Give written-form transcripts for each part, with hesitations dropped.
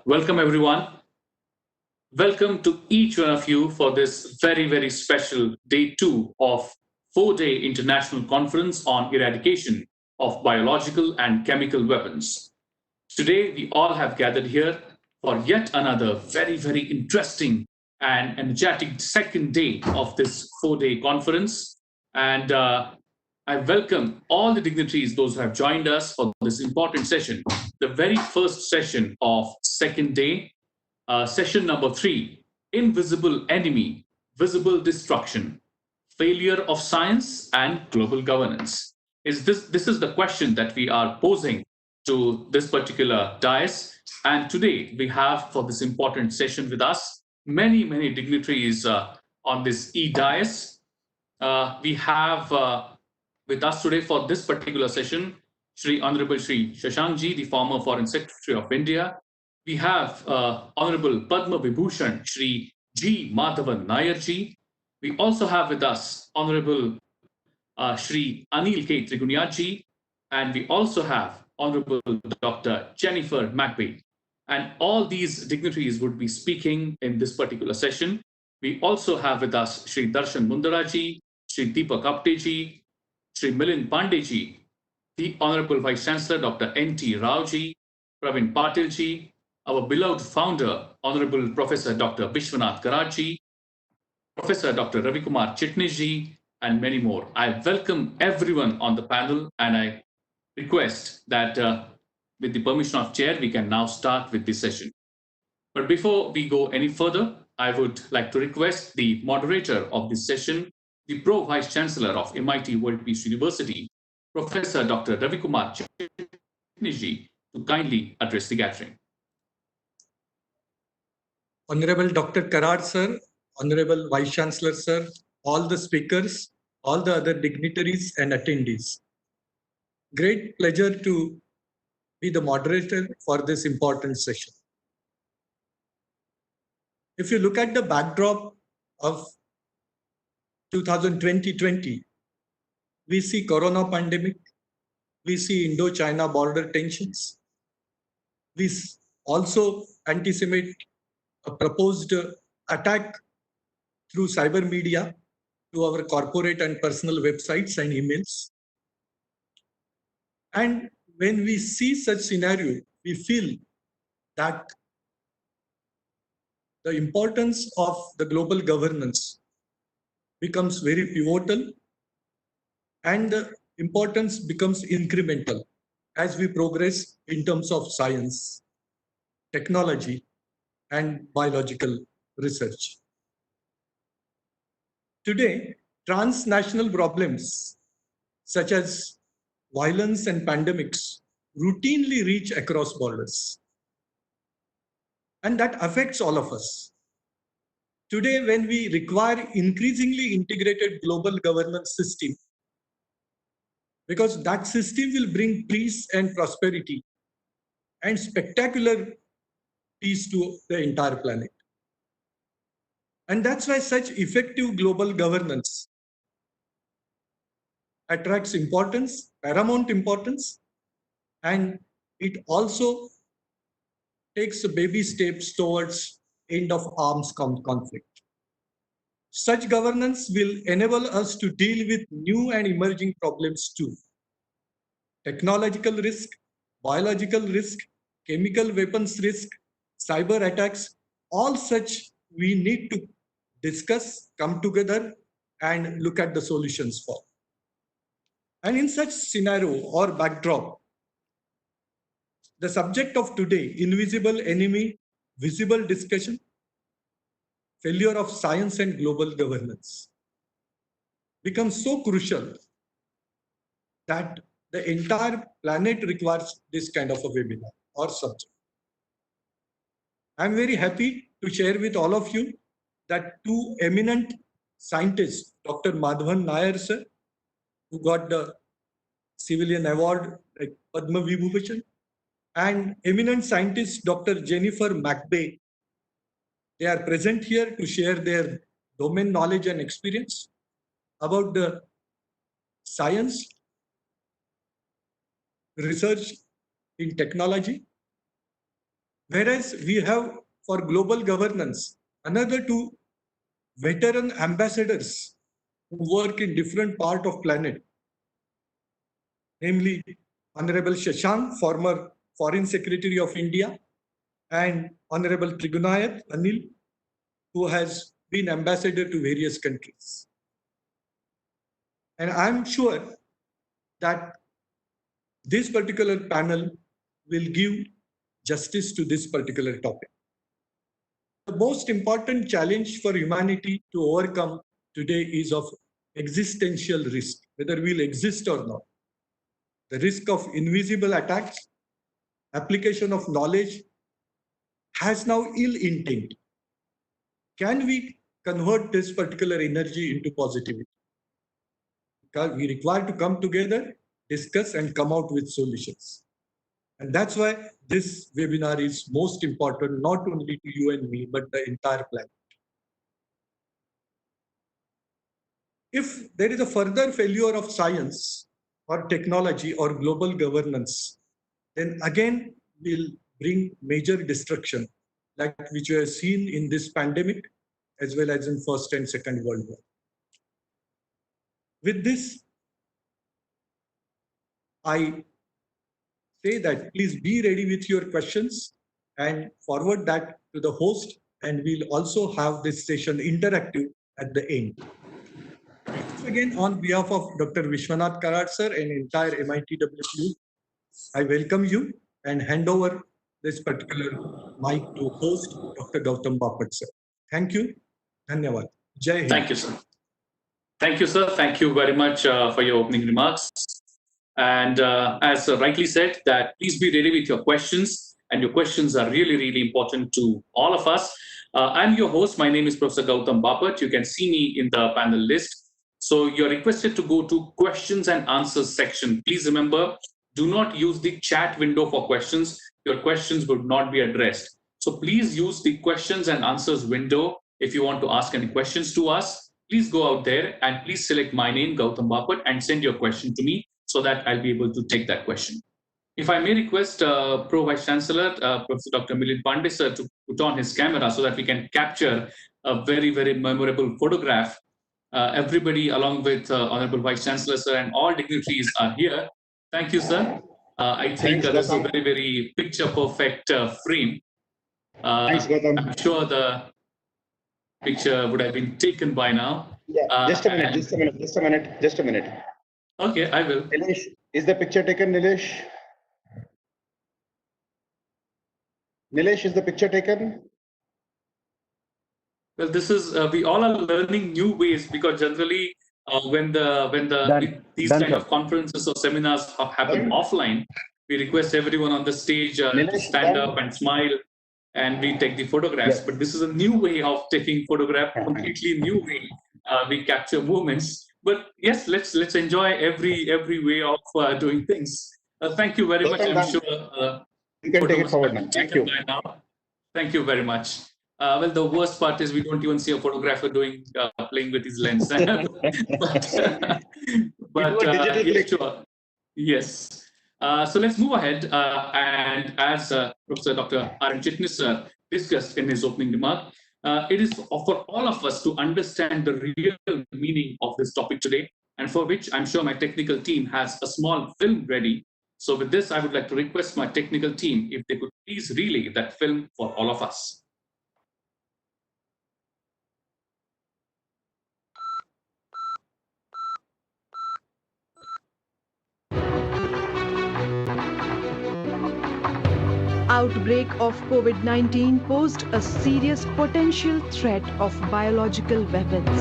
Welcome, everyone. Welcome to each one of you for this very, very special day two of 4-day international conference on eradication of biological and chemical weapons. Today, we all have gathered here for yet another very, very interesting and energetic second day of this 4-day conference. And I welcome all the dignitaries, those who have joined us for this important session, the very first session of second day, session number 3, Invisible Enemy, Visible Destruction, Failure of Science and Global Governance. This is the question that we are posing to this particular dais. And today we have for this important session with us many dignitaries on this e-dais. We have with us today for this particular session, Honorable Shri Shashank ji, the former Foreign Secretary of India. We have Honorable Padma Vibhushan Shri G. Madhavan Nair ji. We also have with us Honorable Shri Anil K. Trigunayat ji. And we also have Honorable Dr. Jennifer McBee. And all these dignitaries would be speaking in this particular session. We also have with us Shri Darshan Mundara ji, Shri Deepak Apte ji, Shri Milind Pandey ji, the Honorable Vice Chancellor Dr. N.T. Rao ji, Pravin Patil ji, our beloved founder, Honorable Professor Dr. Vishwanath Karaj ji, Professor Dr. Ravi Kumar Chitnis ji, and many more. I welcome everyone on the panel, and I request that with the permission of chair, we can now start with this session. But before we go any further, I would like to request the moderator of this session, the Pro Vice Chancellor of MIT World Peace University, Professor Dr. Ravi Kumar Chitnis ji, to kindly address the gathering. Honorable Dr. Karaj sir, Honorable Vice Chancellor sir, all the speakers, all the other dignitaries and attendees. Great pleasure to be the moderator for this important session. If you look at the backdrop of 2020, we see Corona pandemic, we see Indo-China border tensions, we also anticipate a proposed attack through cyber media to our corporate and personal websites and emails. And when we see such scenario, we feel that the importance of the global governance becomes very pivotal, and the importance becomes incremental as we progress in terms of science, technology, and biological research. Today, transnational problems such as violence and pandemics routinely reach across borders. And that affects all of us. Today, when we require increasingly integrated global governance system, because that system will bring peace and prosperity and spectacular peace to the entire planet. And that's why such effective global governance attracts importance, paramount importance, and it also takes baby steps towards end of arms conflict. Such governance will enable us to deal with new and emerging problems too. Technological risk, biological risk, chemical weapons risk, cyber attacks, all such we need to discuss, come together, and look at the solutions for. And in such scenario or backdrop, the subject of today, invisible enemy, visible discussion, failure of science and global governance, becomes so crucial that the entire planet requires this kind of a webinar or subject. I'm very happy to share with all of you that two eminent scientists, Dr. Madhavan Nair sir, who got the civilian award like Padma Vibhushan, and eminent scientist Dr. Jennifer McBee, they are present here to share their domain knowledge and experience about the science, research in technology, Whereas we have for global governance another two veteran ambassadors who work in different part of planet, namely Honorable Shashank, former Foreign Secretary of India, and Honorable Trigunayat, Anil, who has been ambassador to various countries. And I'm sure that this particular panel will give justice to this particular topic. The most important challenge for humanity to overcome today is of existential risk, whether we'll exist or not. The risk of invisible attacks, application of knowledge has now ill intent. Can we convert this particular energy into positivity? We require to come together, discuss, and come out with solutions. And that's why this webinar is most important, not only to you and me, but the entire planet. If there is a further failure of science or technology or global governance, then again we'll bring major destruction, like which we have seen in this pandemic, as well as in First and Second World War. With this, I say that please be ready with your questions and forward that to the host, and we'll also have this session interactive at the end. Once again, on behalf of Dr. Vishwanath Karad sir and entire MITWU, I welcome you and hand over this particular mic to host Dr. Gautam Bapat sir. Thank you. Dhanyawad. Jai Hind. Thank you, sir. Thank you, sir. Thank you very much for your opening remarks. And as rightly said, that please be ready with your questions. And your questions are really, really important to all of us. I'm your host. My name is Professor Gautam Bapat. You can see me in the panel list. So you're requested to go to questions and answers section. Please remember, do not use the chat window for questions. Your questions would not be addressed. So please use the questions and answers window if you want to ask any questions to us. Please go out there and please select my name, Gautam Bapat, and send your question to me so that I'll be able to take that question. If I may request Pro Vice Chancellor, Professor Dr. Milind Pandey sir, to put on his camera so that we can capture a very, very memorable photograph. Everybody, along with Honorable Vice Chancellor sir and all dignitaries are here. Thank you, sir. I think this is a very, very picture-perfect frame. Thanks, Gautam. I'm sure the picture would have been taken by now. Yeah, just a minute. Okay, I will. Nilesh, is the picture taken, Nilesh? Nilesh, is the picture taken? Well, this is we all are learning new ways, because generally when these kind of conferences or seminars happen offline, we request everyone on the stage to stand up and smile, and we take the photographs. Yes. But this is a new way of taking photograph, completely new way. We capture moments. But yes, let's enjoy every way of doing things. Thank you very much. I'm sure you can take it forward now. Thank you. Thank you very much. Well, the worst part is we don't even see a photographer playing with his lens. but yeah, sure. Yes. So let's move ahead. And as Professor Dr. R.N. Chitnis sir discussed in his opening remark, it is for all of us to understand the real meaning of this topic today, and for which I'm sure my technical team has a small film ready. So with this, I would like to request my technical team if they could please relay that film for all of us. Outbreak of COVID-19 posed a serious potential threat of biological weapons.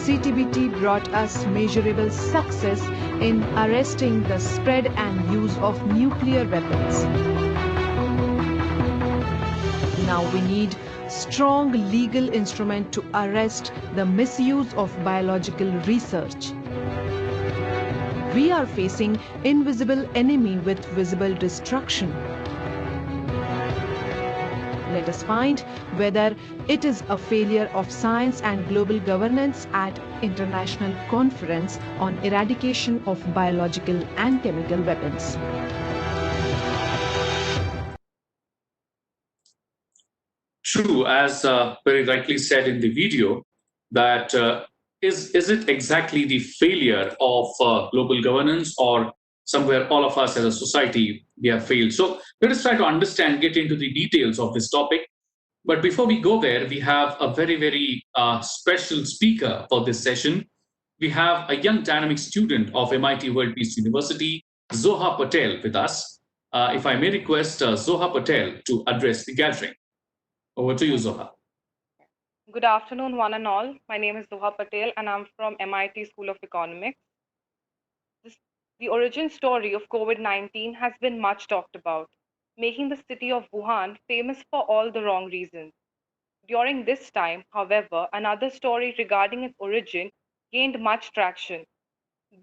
CTBT brought us measurable success in arresting the spread and use of nuclear weapons. Now we need strong legal instrument to arrest the misuse of biological research. We are facing invisible enemy with visible destruction. Let us find whether it is a failure of science and global governance at International Conference on Eradication of Biological and Chemical Weapons. true, as very rightly said in the video, that is it exactly the failure of global governance, or somewhere all of us as a society we have failed? So let us try to understand, get into the details of this topic. But before we go there, we have a very, very special speaker for this session. We have a young dynamic student of MIT World Peace University, Zoha Patel, with us. If I may request Zoha Patel to address the gathering. Over to you, Zoha. Good afternoon, one and all. My name is Zoha Patel, and I'm from MIT School of Economics. The origin story of COVID-19 has been much talked about, making the city of Wuhan famous for all the wrong reasons. During this time, however, another story regarding its origin gained much traction.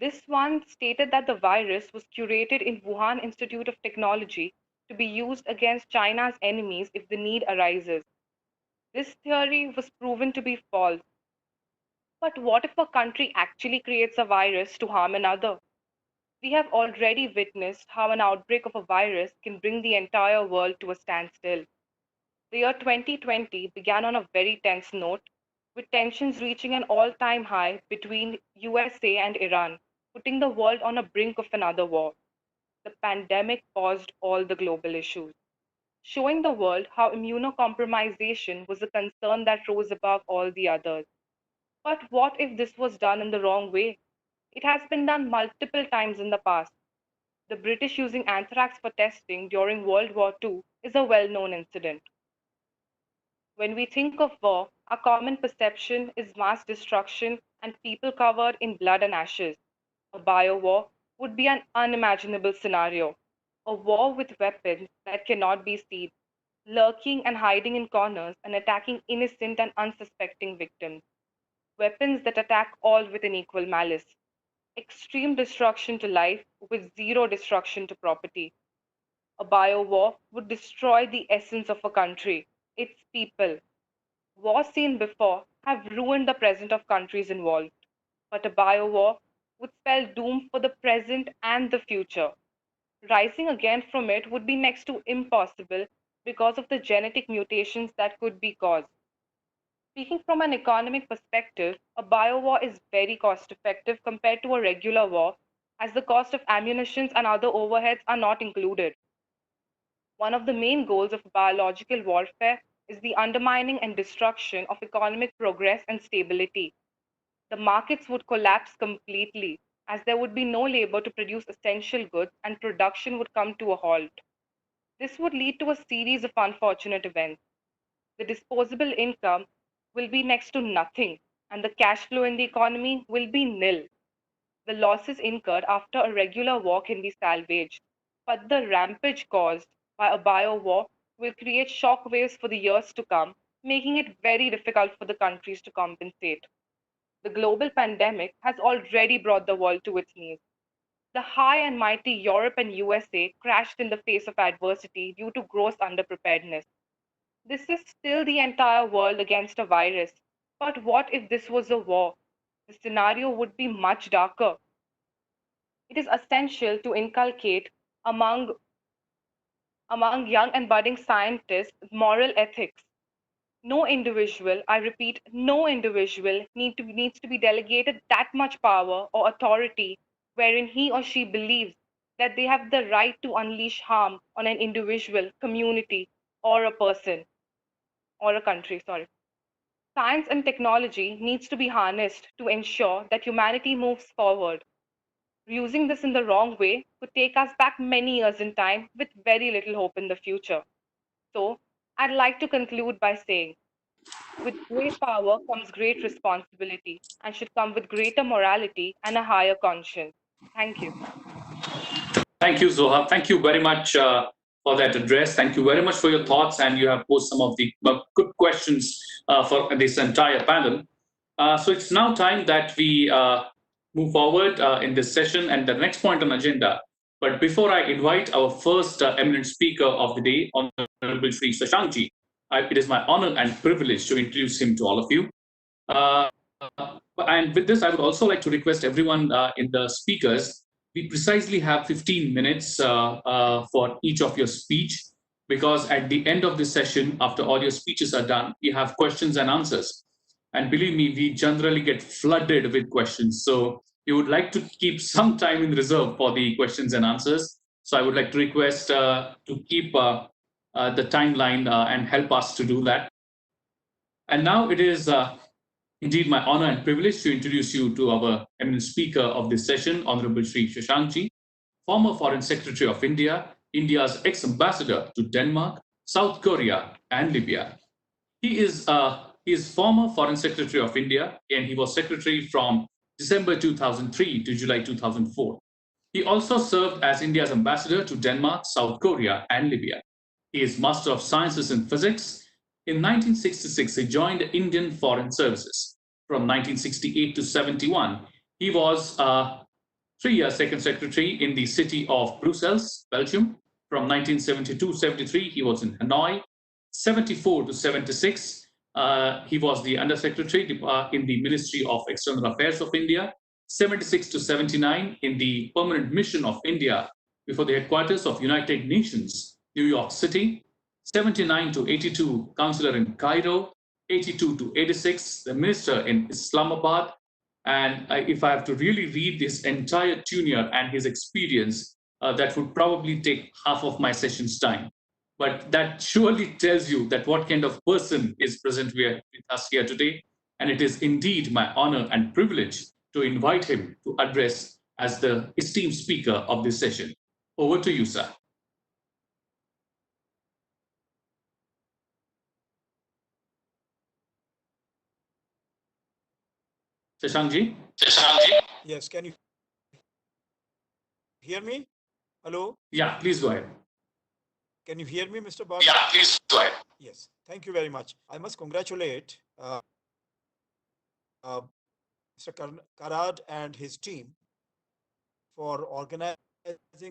This one stated that the virus was curated in Wuhan Institute of Technology to be used against China's enemies if the need arises. This theory was proven to be false. But what if a country actually creates a virus to harm another? We have already witnessed how an outbreak of a virus can bring the entire world to a standstill. The year 2020 began on a very tense note, with tensions reaching an all-time high between USA and Iran, putting the world on a brink of another war. The pandemic paused all the global issues, showing the world how immunocompromisation was a concern that rose above all the others. But what if this was done in the wrong way? It has been done multiple times in the past. The British using anthrax for testing during World War II is a well-known incident. When we think of war, our common perception is mass destruction and people covered in blood and ashes. A bio-war would be an unimaginable scenario. A war with weapons that cannot be seen, lurking and hiding in corners and attacking innocent and unsuspecting victims. Weapons that attack all with an equal malice. Extreme destruction to life with zero destruction to property. A bio-war would destroy the essence of a country, its people. Wars seen before have ruined the present of countries involved, but a bio-war would spell doom for the present and the future. Rising again from it would be next to impossible because of the genetic mutations that could be caused. Speaking from an economic perspective, a bio-war is very cost-effective compared to a regular war, as the cost of ammunition and other overheads are not included. One of the main goals of biological warfare is the undermining and destruction of economic progress and stability. The markets would collapse completely, as there would be no labor to produce essential goods and production would come to a halt. This would lead to a series of unfortunate events. The disposable income will be next to nothing, and the cash flow in the economy will be nil. The losses incurred after a regular war can be salvaged, but the rampage caused by a bio-war will create shock waves for the years to come, making it very difficult for the countries to compensate. The global pandemic has already brought the world to its knees. The high and mighty Europe and USA crashed in the face of adversity due to gross underpreparedness. This is still the entire world against a virus. But what if this was a war? The scenario would be much darker. It is essential to inculcate among, among young and budding scientists moral ethics. No individual, I repeat, no individual needs to be delegated that much power or authority wherein he or she believes that they have the right to unleash harm on an individual, community, or a person, or a country, sorry. Science and technology needs to be harnessed to ensure that humanity moves forward. Using this in the wrong way could take us back many years in time with very little hope in the future. So, I'd like to conclude by saying, with great power comes great responsibility and should come with greater morality and a higher conscience. Thank you. Thank you, Zoha. Thank you very much for that address. Thank you very much for your thoughts, and you have posed some of the good questions for this entire panel. So it's now time that we move forward in this session and the next point on agenda. But before I invite our first eminent speaker of the day, Honorable Shri Shashank, it is my honor and privilege to introduce him to all of you. And with this, I would also like to request everyone in the speakers, we precisely have 15 minutes for each of your speech. because at the end of this session, after all your speeches are done, we have questions and answers. And believe me, we generally get flooded with questions. So we would like to keep some time in reserve for the questions and answers. So I would like to request to keep the timeline and help us to do that. And now it is indeed my honor and privilege to introduce you to our eminent speaker of this session, Honorable Shri Shashank, former Foreign Secretary of India, India's ex-ambassador to Denmark, South Korea, and Libya. He is former Foreign Secretary of India, and he was Secretary from December 2003 to July 2004. He also served as India's ambassador to Denmark, South Korea, and Libya. He is Master of Sciences in Physics. In 1966, he joined the Indian Foreign Services. From 1968 to 71, he was 3-year Second Secretary in the city of Brussels, Belgium. From 1972-73, he was in Hanoi. 74 to 76, he was the Undersecretary in the Ministry of External Affairs of India. 76 to 79 in the Permanent Mission of India before the headquarters of United Nations, New York City. 79 to 82, Counselor in Cairo. 82 to 86, the Minister in Islamabad. And if I have to really read this entire tenure and his experience, that would probably take half of my session's time. But that surely tells you that what kind of person is present with us here today. And it is indeed my honor and privilege to invite him to address as the esteemed speaker of this session. Over to you, sir. Shashank. Yes, can you hear me? Hello? Yeah, please go ahead. Can you hear me, Mr. Bhatt? Yeah, please go ahead. Yes, thank you very much. I must congratulate Mr. Karad and his team for organizing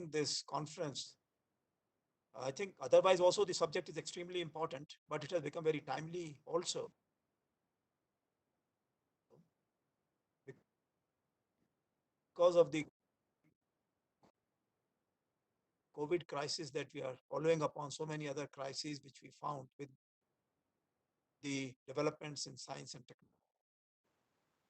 this conference. I think otherwise also the subject is extremely important, but it has become very timely also. Because of the COVID crisis that we are following upon so many other crises which we found with the developments in science and technology.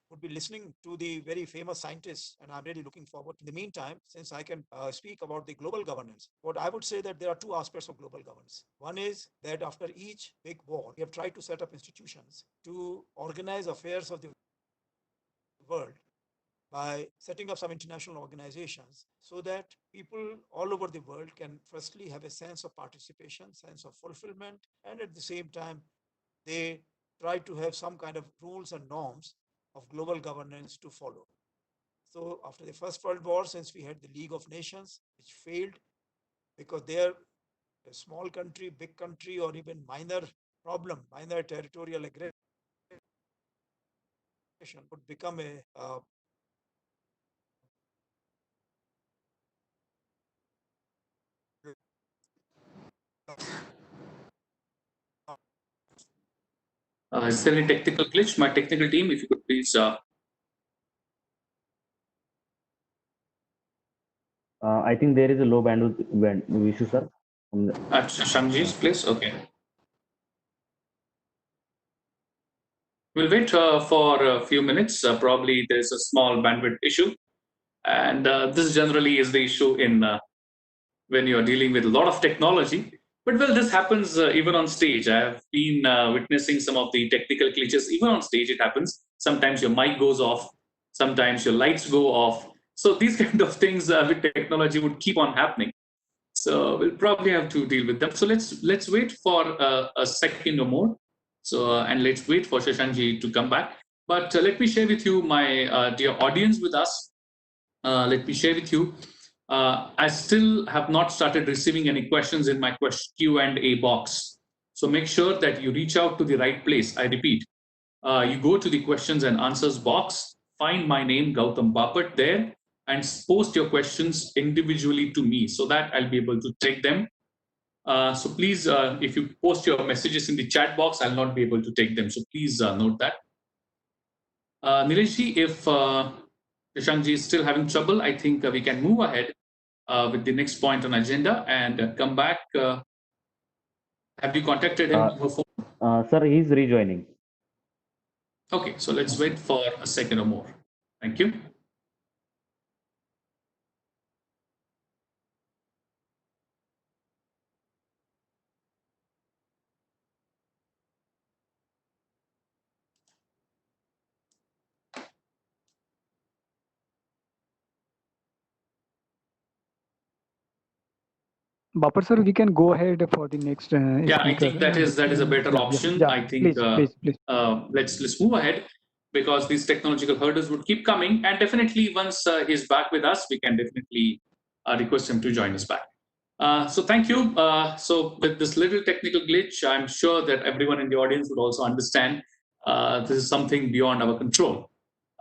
Would be listening to the very famous scientists, and I'm really looking forward. In the meantime, since I can speak about the global governance, what I would say that there are two aspects of global governance. One is that after each big war, we have tried to set up institutions to organize affairs of the world by setting up some international organizations so that people all over the world can firstly have a sense of participation, sense of fulfillment, and at the same time, they try to have some kind of rules and norms of global governance to follow. So after the First World War, since we had the League of Nations, which failed because they're a small country, big country, or even minor problem, minor territorial aggression would become a Is there any technical glitch? My technical team, if you could please. I think there is a low bandwidth issue, sir. At Shashank's place? Okay. We'll wait for a few minutes. Probably there's a small bandwidth issue. And this generally is the issue in when you're dealing with a lot of technology. But well, this happens even on stage. I have been witnessing some of the technical glitches. Even on stage, it happens. Sometimes your mic goes off. Sometimes your lights go off. So these kind of things with technology would keep on happening. So we'll probably have to deal with them. So let's wait for a second or more. So and let's wait for Shashank to come back. But let me share with you, my dear audience with us. Let me share with you. I still have not started receiving any questions in my Q&A box. So make sure that you reach out to the right place. I repeat, you go to the questions and answers box, find my name, Gautam Bapat, there, and post your questions individually to me so that I'll be able to take them. So please, if you post your messages in the chat box, I'll not be able to take them. So please note that. Nileshji, if Shashank is still having trouble, I think we can move ahead with the next point on agenda and come back Have you contacted him over phone? Sir, he's rejoining. Okay, so let's wait for a second or more. Thank you. Baper sir, we can go ahead for the next Yeah, I speaker. think that is a better option. Yeah, I think please. let's move ahead, because these technological hurdles would keep coming, and definitely once he's back with us, we can definitely request him to join us back. So thank you. So with this little technical glitch, I'm sure that everyone in the audience would also understand this is something beyond our control.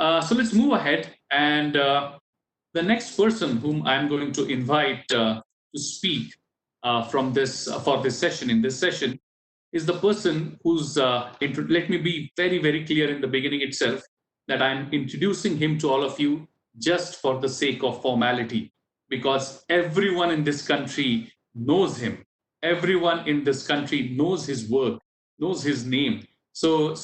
So let's move ahead, and the next person whom I'm going to invite to speak from this for this session in this session is the person who's. Let me be very clear in the beginning itself that I'm introducing him to all of you just for the sake of formality, because everyone in this country knows him. Everyone in this country knows his work, knows his name. So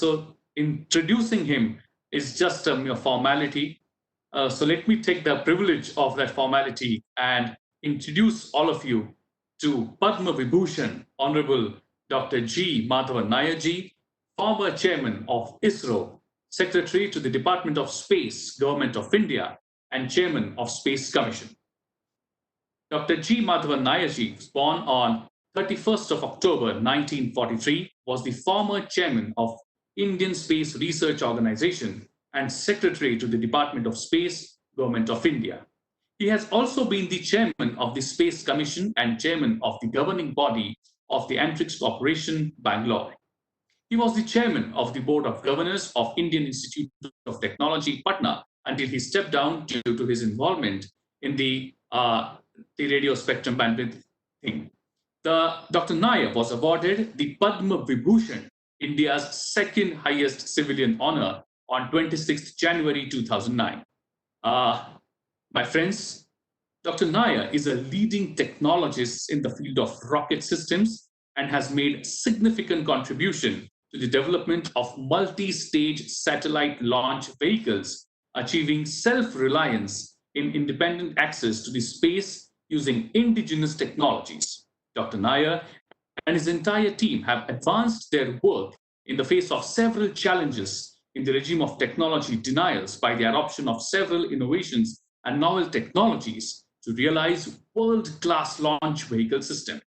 introducing him is just a mere formality. So let me take the privilege of that formality and introduce all of you to Padma Vibhushan, Honorable Dr. G. Madhavan Nair ji, former chairman of ISRO, secretary to the Department of Space, Government of India, and chairman of Space Commission. Dr. G. Madhavan Nair ji was born on 31st of October 1943, was the former chairman of Indian Space Research Organization and secretary to the Department of Space, Government of India. He has also been the chairman of the Space Commission and chairman of the governing body of the Antrix Corporation, Bangalore. He was the chairman of the Board of Governors of Indian Institute of Technology, Padma, until he stepped down due to his involvement in the radio spectrum bandwidth thing. Dr. Nair was awarded the Padma Vibhushan, India's second highest civilian honor, on 26th January 2009. My friends, Dr. Nair is a leading technologist in the field of rocket systems and has made significant contribution to the development of multi-stage satellite launch vehicles, achieving self-reliance in independent access to the space using indigenous technologies. Dr. Nair and his entire team have advanced their work in the face of several challenges in the regime of technology denials by the adoption of several innovations and novel technologies to realize world-class launch vehicle system.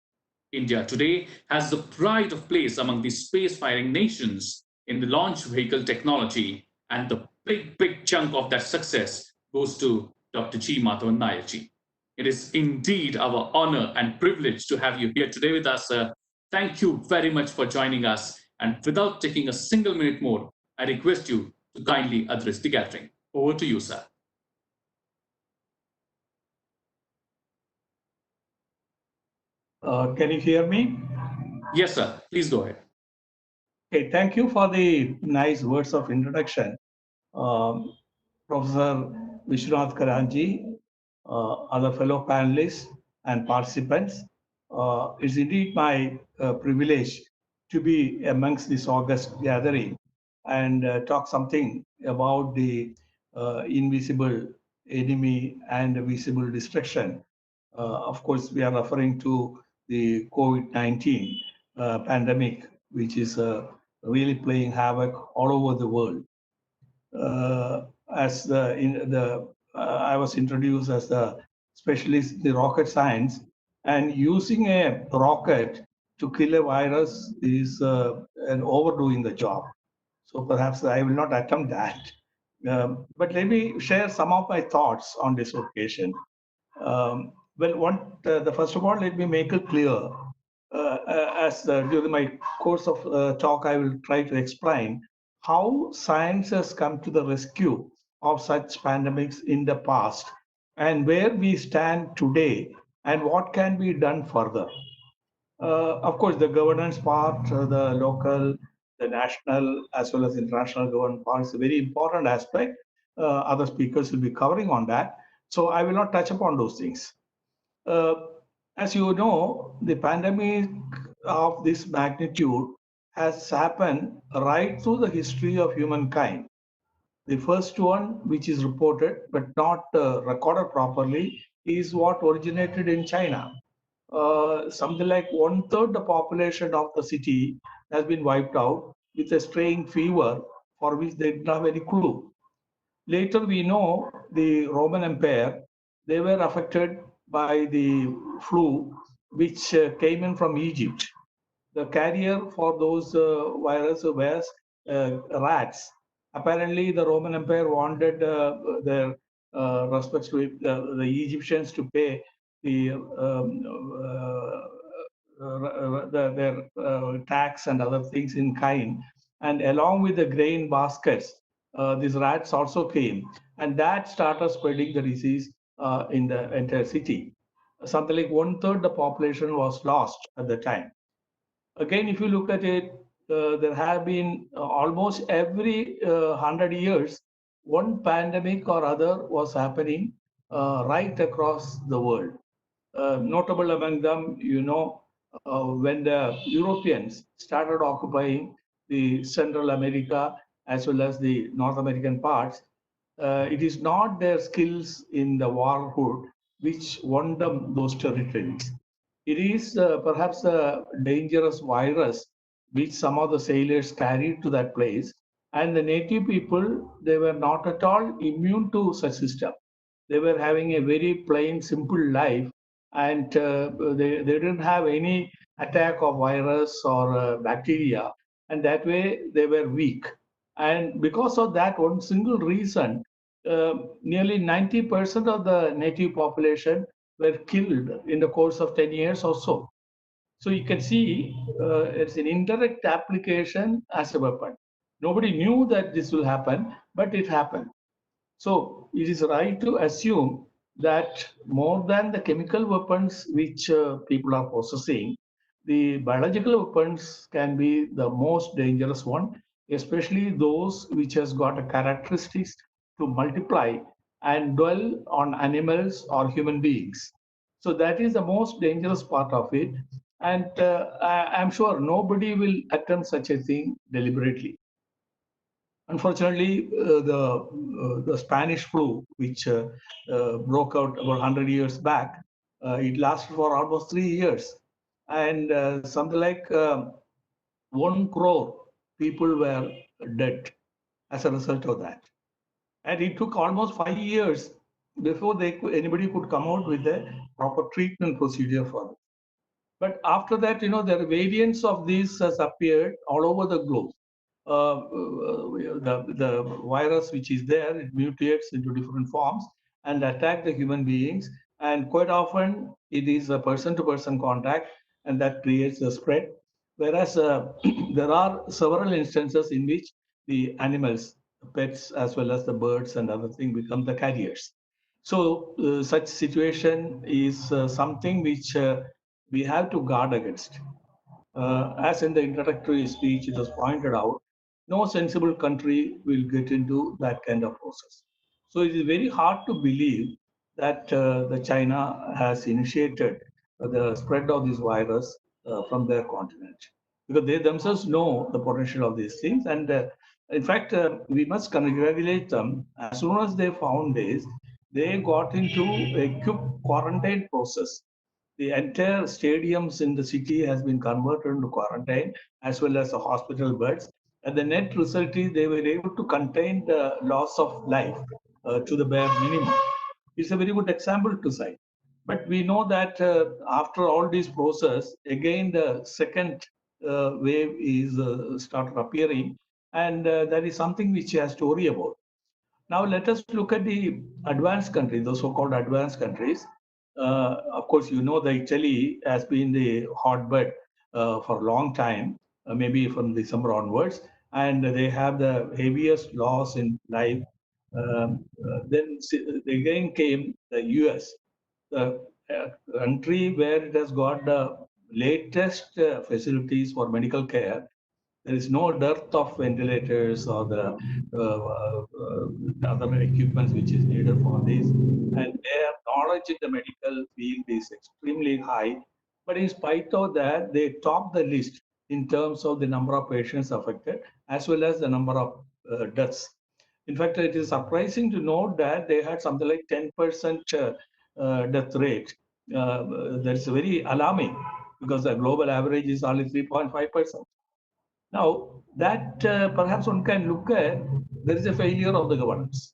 India today has the pride of place among the space-faring nations in the launch vehicle technology, and the big chunk of that success goes to Dr. G. Madhavan Nair ji. It is indeed our honor and privilege to have you here today with us, sir. Thank you very much for joining us. And without taking a single minute more, I request you to kindly address the gathering. Over to you, sir. Can you hear me? Yes, sir. Please go ahead. Okay, thank you for the nice words of introduction. Professor Vishwanath Karanji, other fellow panelists and participants. It's indeed my privilege to be amongst this august gathering and talk something about the invisible enemy and visible destruction. Of course, we are referring to the COVID-19 pandemic, which is really playing havoc all over the world. I was introduced as the specialist in the rocket science, and using a rocket to kill a virus is an overdoing the job. So perhaps I will not attempt that. But let me share some of my thoughts on this occasion. The first of all, let me make it clear. During my course of talk, I will try to explain how science has come to the rescue of such pandemics in the past, and where we stand today, and what can be done further. Of course, the governance part, the local, the national, as well as international governance part is a very important aspect. Other speakers will be covering on that. So I will not touch upon those things. As you know, the pandemic of this magnitude has happened right through the history of humankind. The first one, which is reported but not recorded properly, is what originated in China. Something like one third the population of the city has been wiped out with a straying fever for which they didn't have any clue. Later, we know the Roman Empire, they were affected by the flu, which came in from Egypt. The carrier for those virus was rats. Apparently, the Roman Empire wanted their respects to the Egyptians to pay the their tax and other things in kind. And along with the grain baskets, these rats also came, and that started spreading the disease in the entire city. Something like one third the population was lost at the time. Again, if you look at it, there have been almost every 100 years, one pandemic or other was happening right across the world. Notable among them, when the Europeans started occupying the Central America as well as the North American parts, it is not their skills in the warhood which won them those territories. It is perhaps a dangerous virus which some of the sailors carried to that place, and the native people, they were not at all immune to such system. They were having a very plain, simple life, and they didn't have any attack of virus or bacteria, and that way they were weak. And because of that one single reason, nearly 90% of the native population were killed in the course of 10 years or so. So you can see it's an indirect application as a weapon. Nobody knew that this will happen, but it happened. So it is right to assume that more than the chemical weapons which people are possessing, the biological weapons can be the most dangerous one, especially those which has got a characteristics to multiply and dwell on animals or human beings. So that is the most dangerous part of it. And I'm sure nobody will attempt such a thing deliberately. Unfortunately, the Spanish flu, which broke out about 100 years back, it lasted for almost 3 years, and something like 1 crore people were dead as a result of that. And it took almost 5 years before anybody could come out with a proper treatment procedure for it. But after that, there are variants of these has appeared all over the globe. The virus which is there, it mutates into different forms and attack the human beings. And quite often, it is a person-to-person contact, and that creates a spread. Whereas there are several instances in which the animals, the pets, as well as the birds and other things become the carriers. So such situation is something which we have to guard against. As in the introductory speech, it was pointed out, no sensible country will get into that kind of process. So it is very hard to believe that the China has initiated the spread of this virus from their continent, because they themselves know the potential of these things. And in fact, we must congratulate them. As soon as they found this, they got into a quick quarantine process. The entire stadiums in the city has been converted into quarantine, as well as the hospital beds. And the net result is they were able to contain the loss of life to the bare minimum. It's a very good example to cite. But we know that after all this process, again the second wave is started appearing, and that is something which has to worry about. Now let us look at the advanced countries, the so-called advanced countries. Of course, the Italy has been the hotbed for a long time, maybe from December onwards, and they have the heaviest loss in life. Then again came the US, the country where it has got the latest facilities for medical care. There is no dearth of ventilators or the other equipments which is needed for this. And their knowledge in the medical field is extremely high. But in spite of that, they top the list in terms of the number of patients affected as well as the number of deaths. In fact, it is surprising to note that they had something like 10% death rate. That's very alarming because the global average is only 3.5%. Now, that perhaps one can look at, there is a failure of the governance.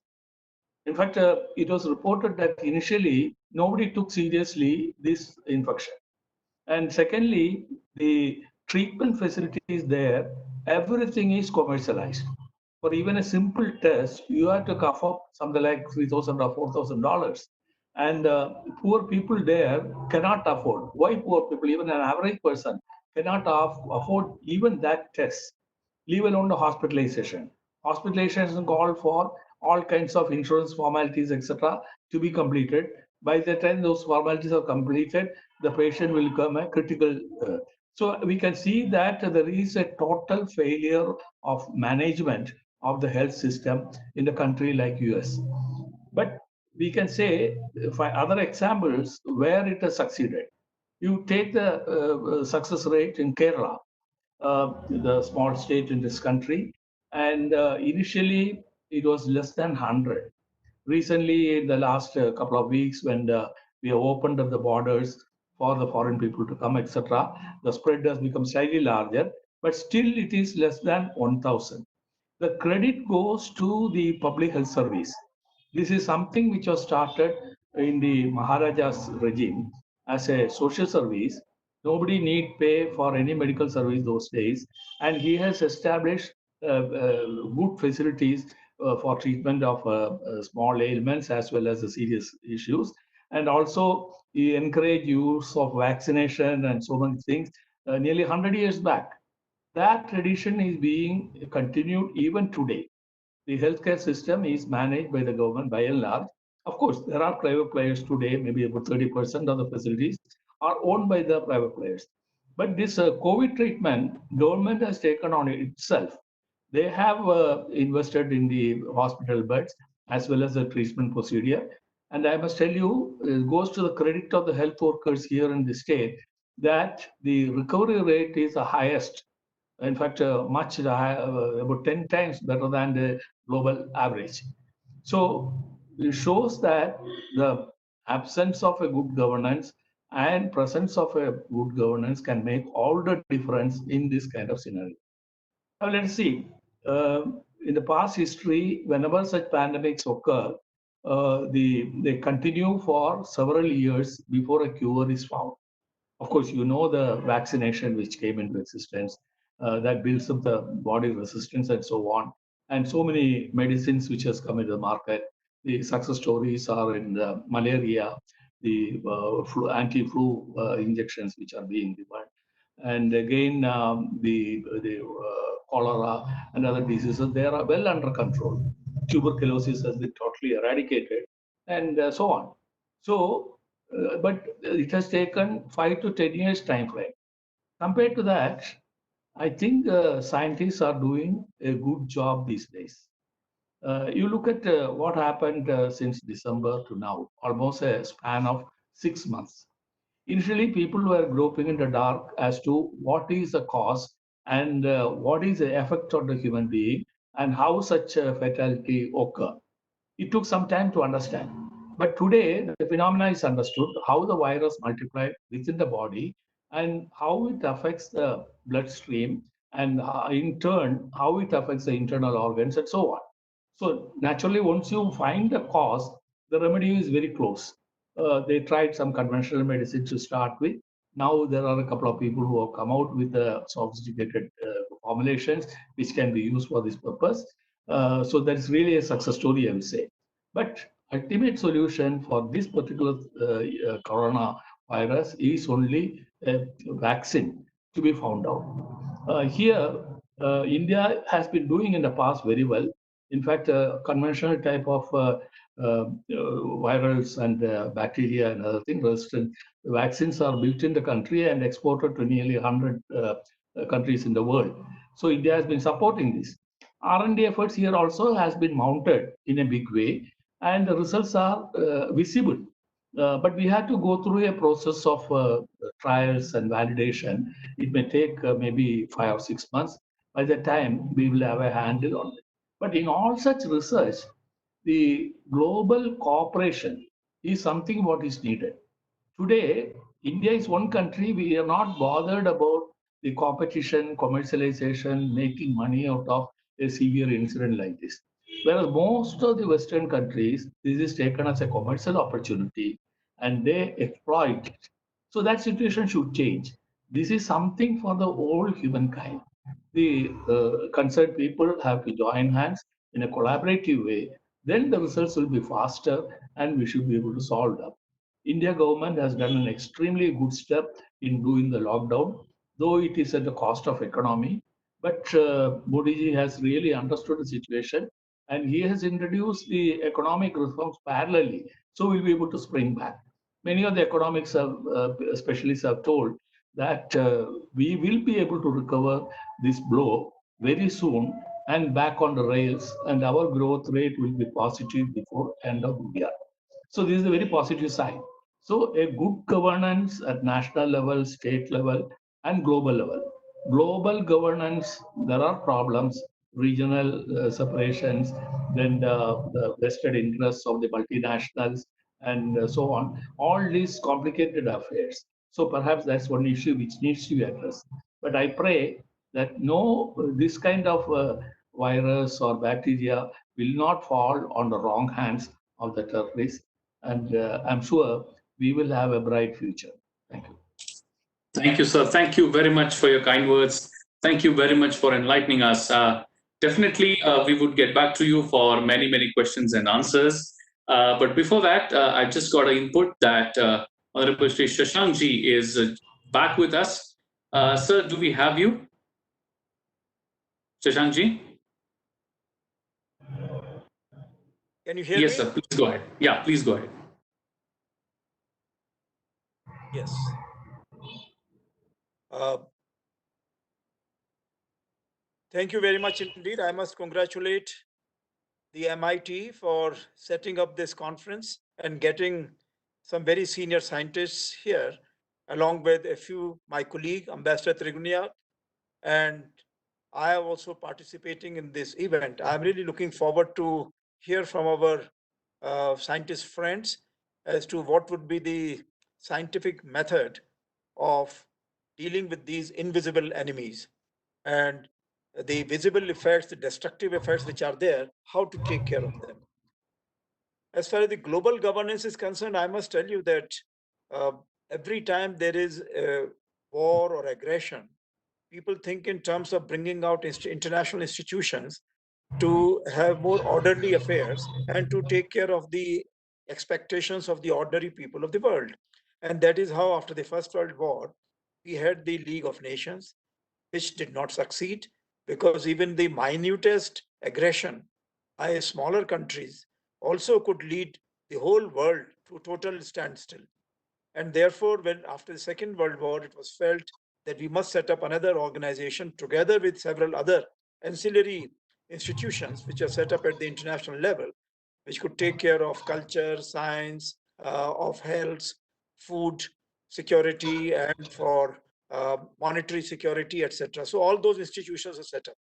In fact, it was reported that initially nobody took seriously this infection. And secondly, the treatment facilities there, everything is commercialized. For even a simple test, you have to cough up something like $3,000 or $4,000. And poor people there cannot afford. Why poor people? Even an average person cannot afford even that test, leave alone the hospitalization. Hospitalization call for all kinds of insurance formalities, etc., to be completed. By the time those formalities are completed, the patient will become a critical. So we can see that there is a total failure of management of the health system in a country like US. But we can say, for other examples where it has succeeded. You take the success rate in Kerala, the small state in this country, and initially it was less than 100. Recently, in the last couple of weeks, when we have opened up the borders for the foreign people to come, etc., the spread has become slightly larger, but still it is less than 1,000. The credit goes to the public health service. This is something which was started in the Maharaja's regime as a social service. Nobody need pay for any medical service those days, and he has established good facilities for treatment of small ailments as well as the serious issues. And also, he encouraged use of vaccination and so many things nearly 100 years back. That tradition is being continued even today. The healthcare system is managed by the government by and large. Of course, there are private players today, maybe about 30% of the facilities are owned by the private players. But this COVID treatment, government has taken on itself. They have invested in the hospital beds as well as the treatment procedure. And I must tell you, it goes to the credit of the health workers here in the state that the recovery rate is the highest, in fact, much about 10 times better than the global average. So it shows that the absence of a good governance and presence of a good governance can make all the difference in this kind of scenario. Now let's see. In the past history, whenever such pandemics occur, they continue for several years before a cure is found. Of course, you know the vaccination which came into existence that builds up the body resistance and so on, and so many medicines which has come into the market. The success stories are in the malaria, the anti-flu injections which are being given, and again the cholera and other diseases, they are well under control. Tuberculosis has been totally eradicated, and so on. So, but it has taken 5 to 10 years time frame. Compared to that, I think scientists are doing a good job these days. You look at what happened since December to now, almost a span of 6 months. Initially, people were groping in the dark as to what is the cause and what is the effect on the human being and how such a fatality occur. It took some time to understand. But today, the phenomena is understood how the virus multiplied within the body and how it affects the bloodstream, and in turn, how it affects the internal organs and so on. So, naturally, once you find the cause, the remedy is very close. They tried some conventional medicine to start with. Now, there are a couple of people who have come out with sophisticated formulations which can be used for this purpose. So that's really a success story, I would say. But ultimate solution for this particular coronavirus is only a vaccine to be found out. Here, India has been doing in the past very well. In fact, conventional type of virals and bacteria and other things, resistant vaccines are built in the country and exported to nearly 100 countries in the world. So India has been supporting this. R&D efforts here also has been mounted in a big way, and the results are visible. But we had to go through a process of trials and validation. It may take maybe 5 or 6 months. By the time we will have a handle on it. But in all such research, the global cooperation is something what is needed. Today, India is one country, we are not bothered about the competition, commercialization, making money out of a severe incident like this. Whereas most of the Western countries, this is taken as a commercial opportunity and they exploit it. So that situation should change. This is something for the whole humankind. The concerned people have to join hands in a collaborative way. Then the results will be faster and we should be able to solve them. India government has done an extremely good step in doing the lockdown, though it is at the cost of economy. But Modi ji has really understood the situation and he has introduced the economic reforms parallelly. So we'll be able to spring back. Many of the economics specialists have told that we will be able to recover this blow very soon and back on the rails, and our growth rate will be positive before end of the year. So this is a very positive sign. So a good governance at national level, state level, and global level. Global governance, there are problems, regional separations, then the vested interests of the multinationals, and so on. All these complicated affairs. So perhaps that's one issue which needs to be addressed. But I pray that no, this kind of virus or bacteria will not fall on the wrong hands of the terrorists. And I'm sure we will have a bright future. Thank you. Thank you, sir. Thank you very much for your kind words. Thank you very much for enlightening us. Definitely, we would get back to you for many, many questions and answers. But before that, I just got an input that Honorable Shri Shashank ji is back with us. Sir, do we have you? Shashank ji? Can you hear Yes, me? sir. Please go ahead. Yeah, please go ahead. Yes. Thank you very much indeed. I must congratulate the MIT for setting up this conference and getting some very senior scientists here, along with a few my colleague, Ambassador Trigunayat, and I am also participating in this event. I'm really looking forward to hear from our scientist friends as to what would be the scientific method of dealing with these invisible enemies and the visible effects, the destructive effects which are there, how to take care of them. As far as the global governance is concerned, I must tell you that every time there is a war or aggression, people think in terms of bringing out international institutions to have more orderly affairs and to take care of the expectations of the ordinary people of the world. And that is how, after the First World War, we had the League of Nations, which did not succeed because even the minutest aggression by smaller countries also could lead the whole world to total standstill. And therefore, when after the Second World War, it was felt that we must set up another organization together with several other ancillary institutions which are set up at the international level, which could take care of culture, science, of health, food security, and for monetary security, etc. So all those institutions are set up.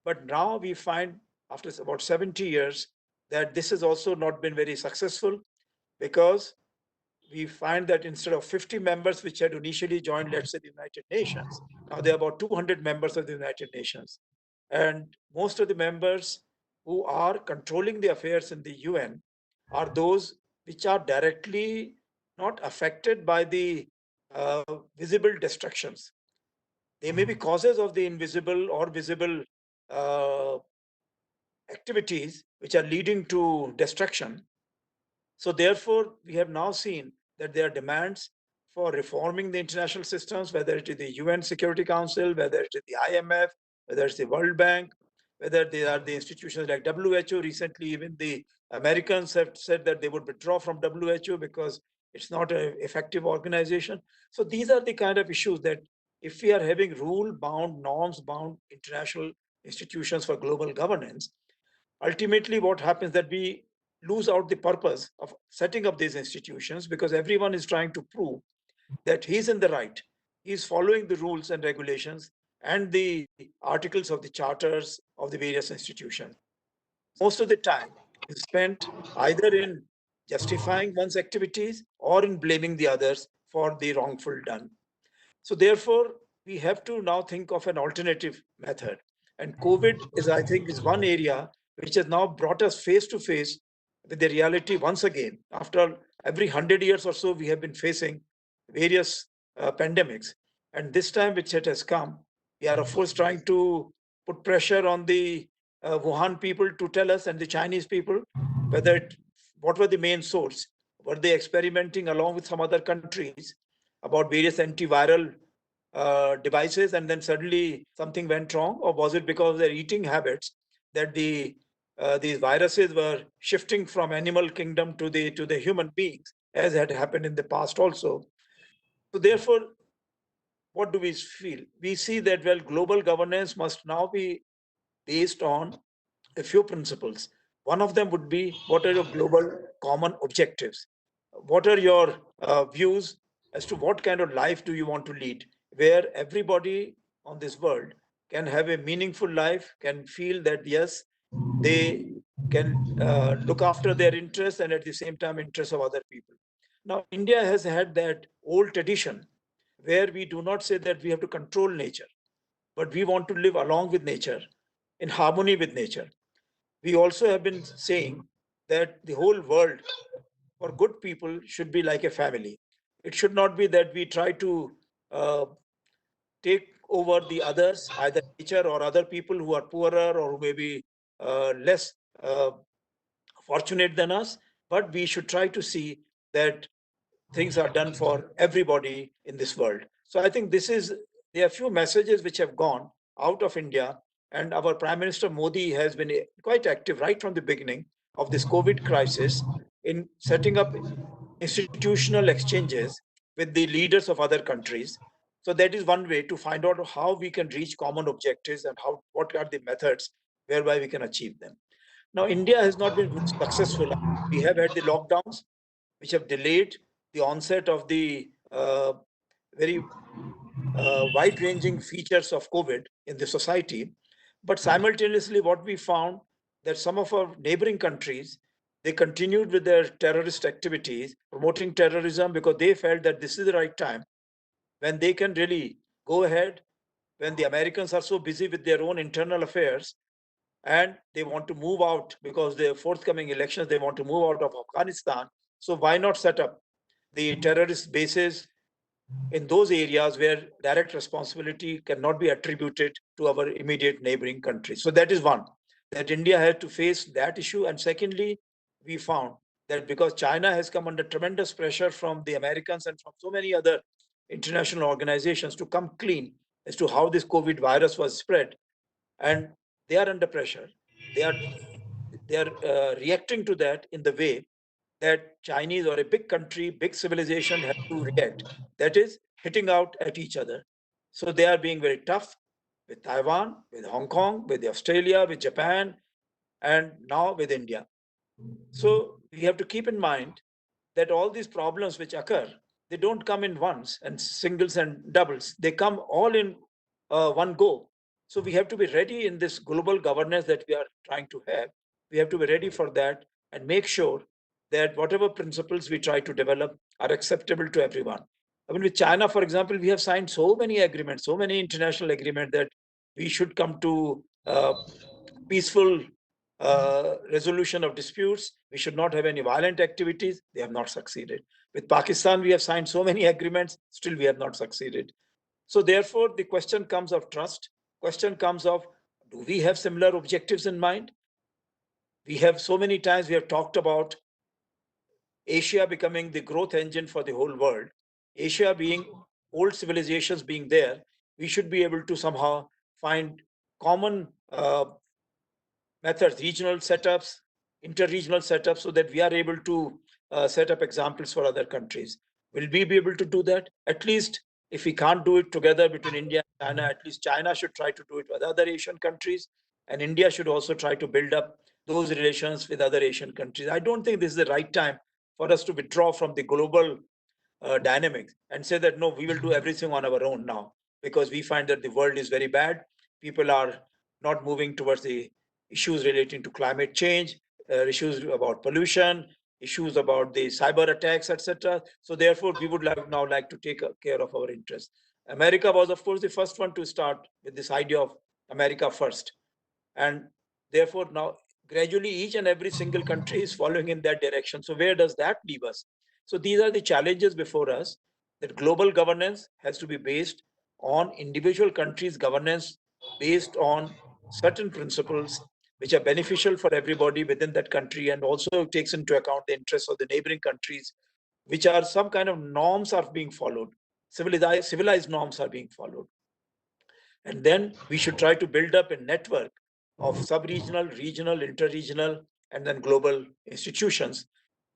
But now we find, after about 70 years, that this has also not been very successful because we find that instead of 50 members, which had initially joined, let's say, the United Nations, now there are about 200 members of the United Nations. And most of the members who are controlling the affairs in the UN are those which are directly not affected by the visible destructions. They may be causes of the invisible or visible uh, activities which are leading to destruction. So therefore, we have now seen that there are demands for reforming the international systems, whether it is the UN Security Council, whether it is the IMF, whether it's the World Bank, whether they are the institutions like WHO. Recently, even the Americans have said that they would withdraw from WHO because it's not an effective organization. So these are the kind of issues that if we are having rule-bound, norms-bound international institutions for global governance, ultimately what happens that we lose out the purpose of setting up these institutions, because everyone is trying to prove that he's in the right. He's following the rules and regulations and the articles of the charters of the various institutions. Most of the time is spent either in justifying one's activities or in blaming the others for the wrongful done. So therefore, we have to now think of an alternative method. And COVID is, I think, is one area which has now brought us face to face with the reality once again. After every 100 years or so, we have been facing various pandemics. And this time, which it has come, we are, of course, trying to put pressure on the Wuhan people to tell us, and the Chinese people, what were the main source. Were they experimenting along with some other countries about various antiviral devices, and then suddenly something went wrong? Or was it because of their eating habits that these viruses were shifting from animal kingdom to the human beings, as had happened in the past also? So therefore, what do we feel? We see that, well, global governance must now be based on a few principles. One of them would be, what are your global common objectives? What are your views as to what kind of life do you want to lead, where everybody on this world can have a meaningful life, can feel that, yes, they can look after their interests and at the same time interests of other people. Now, India has had that old tradition where we do not say that we have to control nature, but we want to live along with nature, in harmony with nature. We also have been saying that the whole world, for good people, should be like a family. It should not be that we try to uh, take over the others, either nature or other people who are poorer or who may be less fortunate than us, but we should try to see that things are done for everybody in this world. So I think there are few messages which have gone out of India, and our Prime Minister Modi has been quite active right from the beginning of this COVID crisis in setting up institutional exchanges with the leaders of other countries. So that is one way to find out how we can reach common objectives and what are the methods whereby we can achieve them. Now, India has not been successful. We have had the lockdowns, which have delayed the onset of the very wide-ranging features of COVID in the society. But simultaneously, what we found that some of our neighboring countries, they continued with their terrorist activities, promoting terrorism, because they felt that this is the right time when they can really go ahead, when the Americans are so busy with their own internal affairs and they want to move out because the forthcoming elections, they want to move out of Afghanistan. So why not set up the terrorist bases in those areas where direct responsibility cannot be attributed to our immediate neighboring countries? So that is one, that India had to face that issue. And secondly, we found that because China has come under tremendous pressure from the Americans and from so many other international organizations to come clean as to how this COVID virus was spread, and they are under pressure. They are reacting to that in the way that Chinese or a big country, big civilization have to react. That is hitting out at each other. So they are being very tough with Taiwan, with Hong Kong, with Australia, with Japan, and now with India. So we have to keep in mind that all these problems which occur, they don't come in ones and singles and doubles. They come all in one go. So we have to be ready in this global governance that we are trying to have. We have to be ready for that and make sure that whatever principles we try to develop are acceptable to everyone. I mean, with China, for example, we have signed so many agreements, so many international agreements that we should come to peaceful resolution of disputes. We should not have any violent activities. They have not succeeded. With Pakistan, we have signed so many agreements, still we have not succeeded. So therefore, the question comes of trust. Question comes of, do we have similar objectives in mind? We have so many times we have talked about Asia becoming the growth engine for the whole world. Asia being old civilizations being there, we should be able to somehow find common methods, regional setups, inter-regional setups, so that we are able to set up examples for other countries. Will we be able to do that? At least if we can't do it together between India and China, at least China should try to do it with other Asian countries, and India should also try to build up those relations with other Asian countries. I don't think this is the right time for us to withdraw from the global dynamics and say that, no, we will do everything on our own now, because we find that the world is very bad. People are not moving towards the issues relating to climate change, issues about pollution, issues about the cyber attacks, etc. So therefore, we would now like to take care of our interests. America was, of course, the first one to start with this idea of America first. And therefore, now gradually each and every single country is following in that direction. So where does that leave us? So these are the challenges before us, that global governance has to be based on individual countries' governance based on certain principles which are beneficial for everybody within that country, and also takes into account the interests of the neighboring countries, which are some kind of norms are being followed, civilized norms are being followed. And then we should try to build up a network of sub-regional, regional, inter-regional, and then global institutions.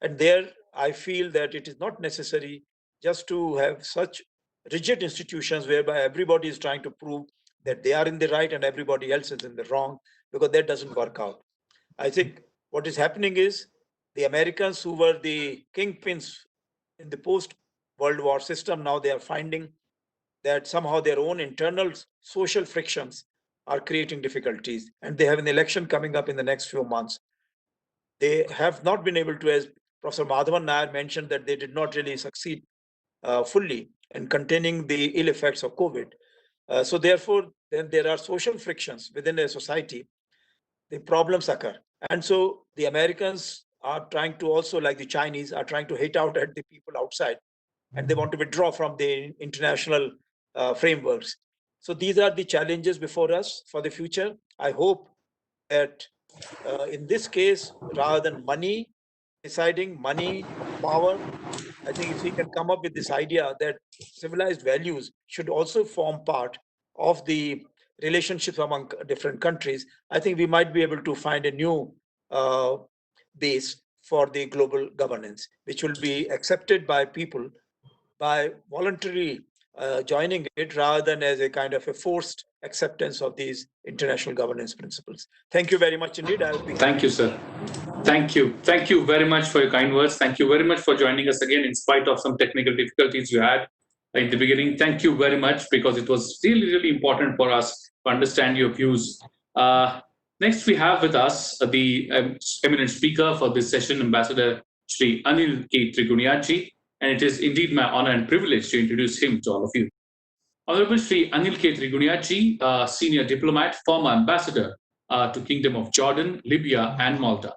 And there, I feel that it is not necessary just to have such rigid institutions whereby everybody is trying to prove that they are in the right and everybody else is in the wrong, because that doesn't work out. I think what is happening is the Americans, who were the kingpins in the post-World War system, now they are finding that somehow their own internal social frictions are creating difficulties, and they have an election coming up in the next few months. They have not been able to, as Professor Madhavan Nair mentioned, that they did not really succeed fully in containing the ill effects of COVID. So therefore, then there are social frictions within a society, the problems occur. And so the Americans are trying to also, like the Chinese, are trying to hit out at the people outside, and they want to withdraw from the international frameworks. So these are the challenges before us for the future. I hope that in this case, rather than money deciding, money, power, I think if we can come up with this idea that civilized values should also form part of the relationships among different countries, I think we might be able to find a new base for the global governance, which will be accepted by people by voluntarily joining it, rather than as a kind of a forced acceptance of these international governance principles. Thank you very much indeed. I'll be Thank you, sir. Thank you. Thank you very much for your kind words. Thank you very much for joining us again in spite of some technical difficulties you had in the beginning. Thank you very much, because it was really, really important for us to understand your views. Next, we have with us the eminent speaker for this session, Ambassador Shri Anil K. Trigunayat, and it is indeed my honor and privilege to introduce him to all of you. Honorable Shri Anil K. Trigunayat, senior diplomat, former ambassador to Kingdom of Jordan, Libya, and Malta.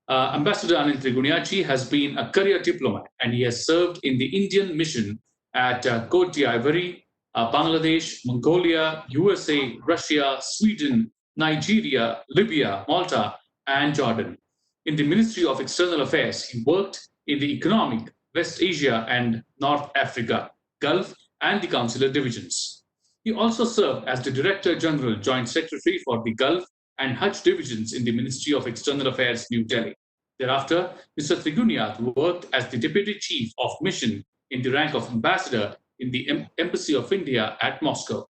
Ambassador Anil Trigunayat has been a career diplomat, and he has served in the Indian mission at Côte d'Ivoire, Bangladesh, Mongolia, USA, Russia, Sweden, Nigeria, Libya, Malta, and Jordan. In the Ministry of External Affairs, he worked in the Economic, West Asia, and North Africa, Gulf, and the Consular divisions. He also served as the Director General, Joint Secretary for the Gulf and Hajj divisions in the Ministry of External Affairs, New Delhi. Thereafter, Mr. Trigunayat worked as the Deputy Chief of Mission in the rank of Ambassador in the Embassy of India at Moscow.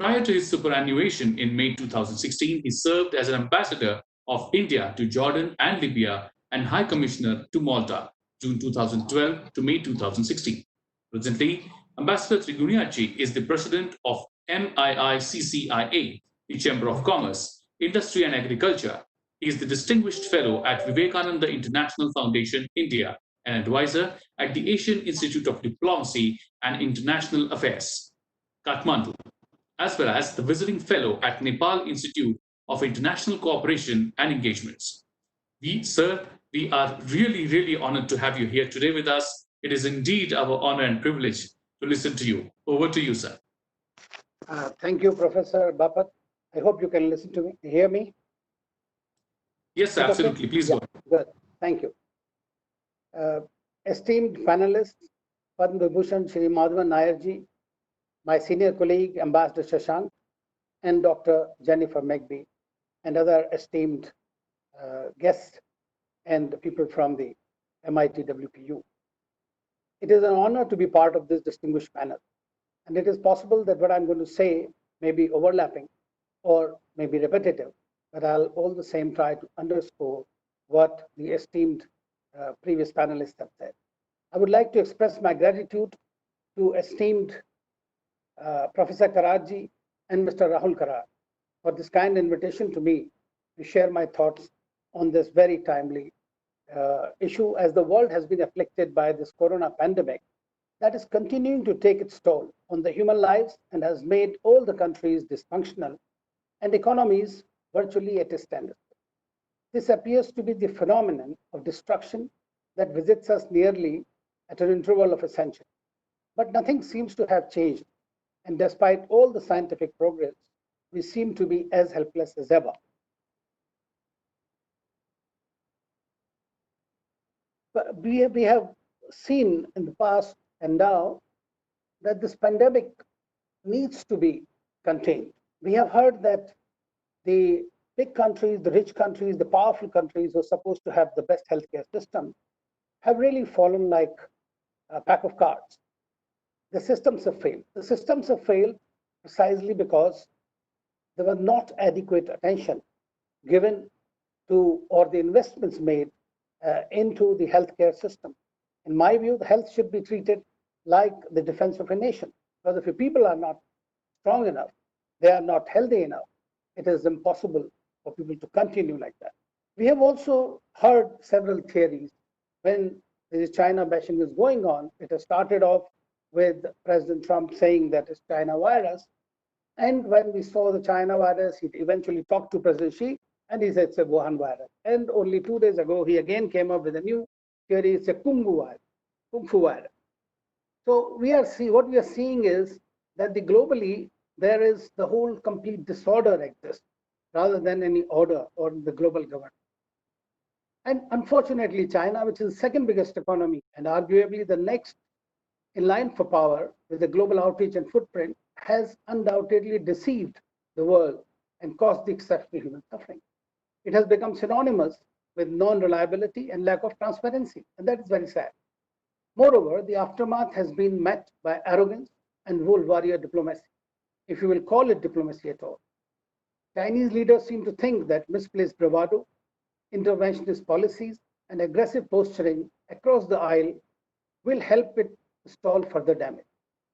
Prior to his superannuation in May 2016, he served as an ambassador of India to Jordan and Libya and High Commissioner to Malta, June 2012 to May 2016. Presently, Ambassador Trigunayat is the president of MIICCIA, the Chamber of Commerce, Industry and Agriculture. He is the distinguished fellow at Vivekananda International Foundation, India, and advisor at the Asian Institute of Diplomacy and International Affairs, Kathmandu, as well as the visiting fellow at Nepal Institute of International Cooperation and Engagements. Sir, we are really, really honored to have you here today with us. It is indeed our honor and privilege to listen to you. Over to you, sir. Thank you, Professor Bapat. I hope you can listen to me, hear me. Yes, absolutely. Okay? Please go ahead. Good. Thank you. Esteemed panelists, Padma Vibhushan Shri Madhavan Nair, my senior colleague, Ambassador Shashank, and Dr. Jennifer Megby, and other esteemed guests and the people from the MIT WPU. It is an honor to be part of this distinguished panel. And it is possible that what I'm going to say may be overlapping or may be repetitive, but I'll all the same try to underscore what the esteemed previous panelists have said. I would like to express my gratitude to esteemed Professor Karaji and Mr. Rahul Karar for this kind invitation to me to share my thoughts on this very timely issue, as the world has been afflicted by this corona pandemic that is continuing to take its toll on the human lives and has made all the countries dysfunctional and economies virtually at a standstill. This appears to be the phenomenon of destruction that visits us nearly at an interval of a century. But nothing seems to have changed, and despite all the scientific progress, we seem to be as helpless as ever. But we have seen in the past and now that this pandemic needs to be contained. We have heard that the big countries, the rich countries, the powerful countries who are supposed to have the best healthcare system have really fallen like a pack of cards. The systems have failed. The systems have failed precisely because there was not adequate attention given to, or the investments made into the healthcare system. In my view, the health should be treated like the defense of a nation. Because if your people are not strong enough, they are not healthy enough, it is impossible for people to continue like that. We have also heard several theories. When the China bashing is going on, it has started off with President Trump saying that it's China virus. And when we saw the China virus, he eventually talked to President Xi and he said it's a Wuhan virus. And only 2 days ago, he again came up with a new theory, it's a Kung Fu virus. So what we are seeing is that globally, there is the whole complete disorder exists rather than any order or the global government. And unfortunately, China, which is the second biggest economy and arguably the next in line for power with a global outreach and footprint, has undoubtedly deceived the world and caused the exceptional human suffering. It has become synonymous with non-reliability and lack of transparency, and that is very sad. Moreover, the aftermath has been met by arrogance and world warrior diplomacy, if you will call it diplomacy at all. Chinese leaders seem to think that misplaced bravado, interventionist policies, and aggressive posturing across the aisle will help it stall further damage.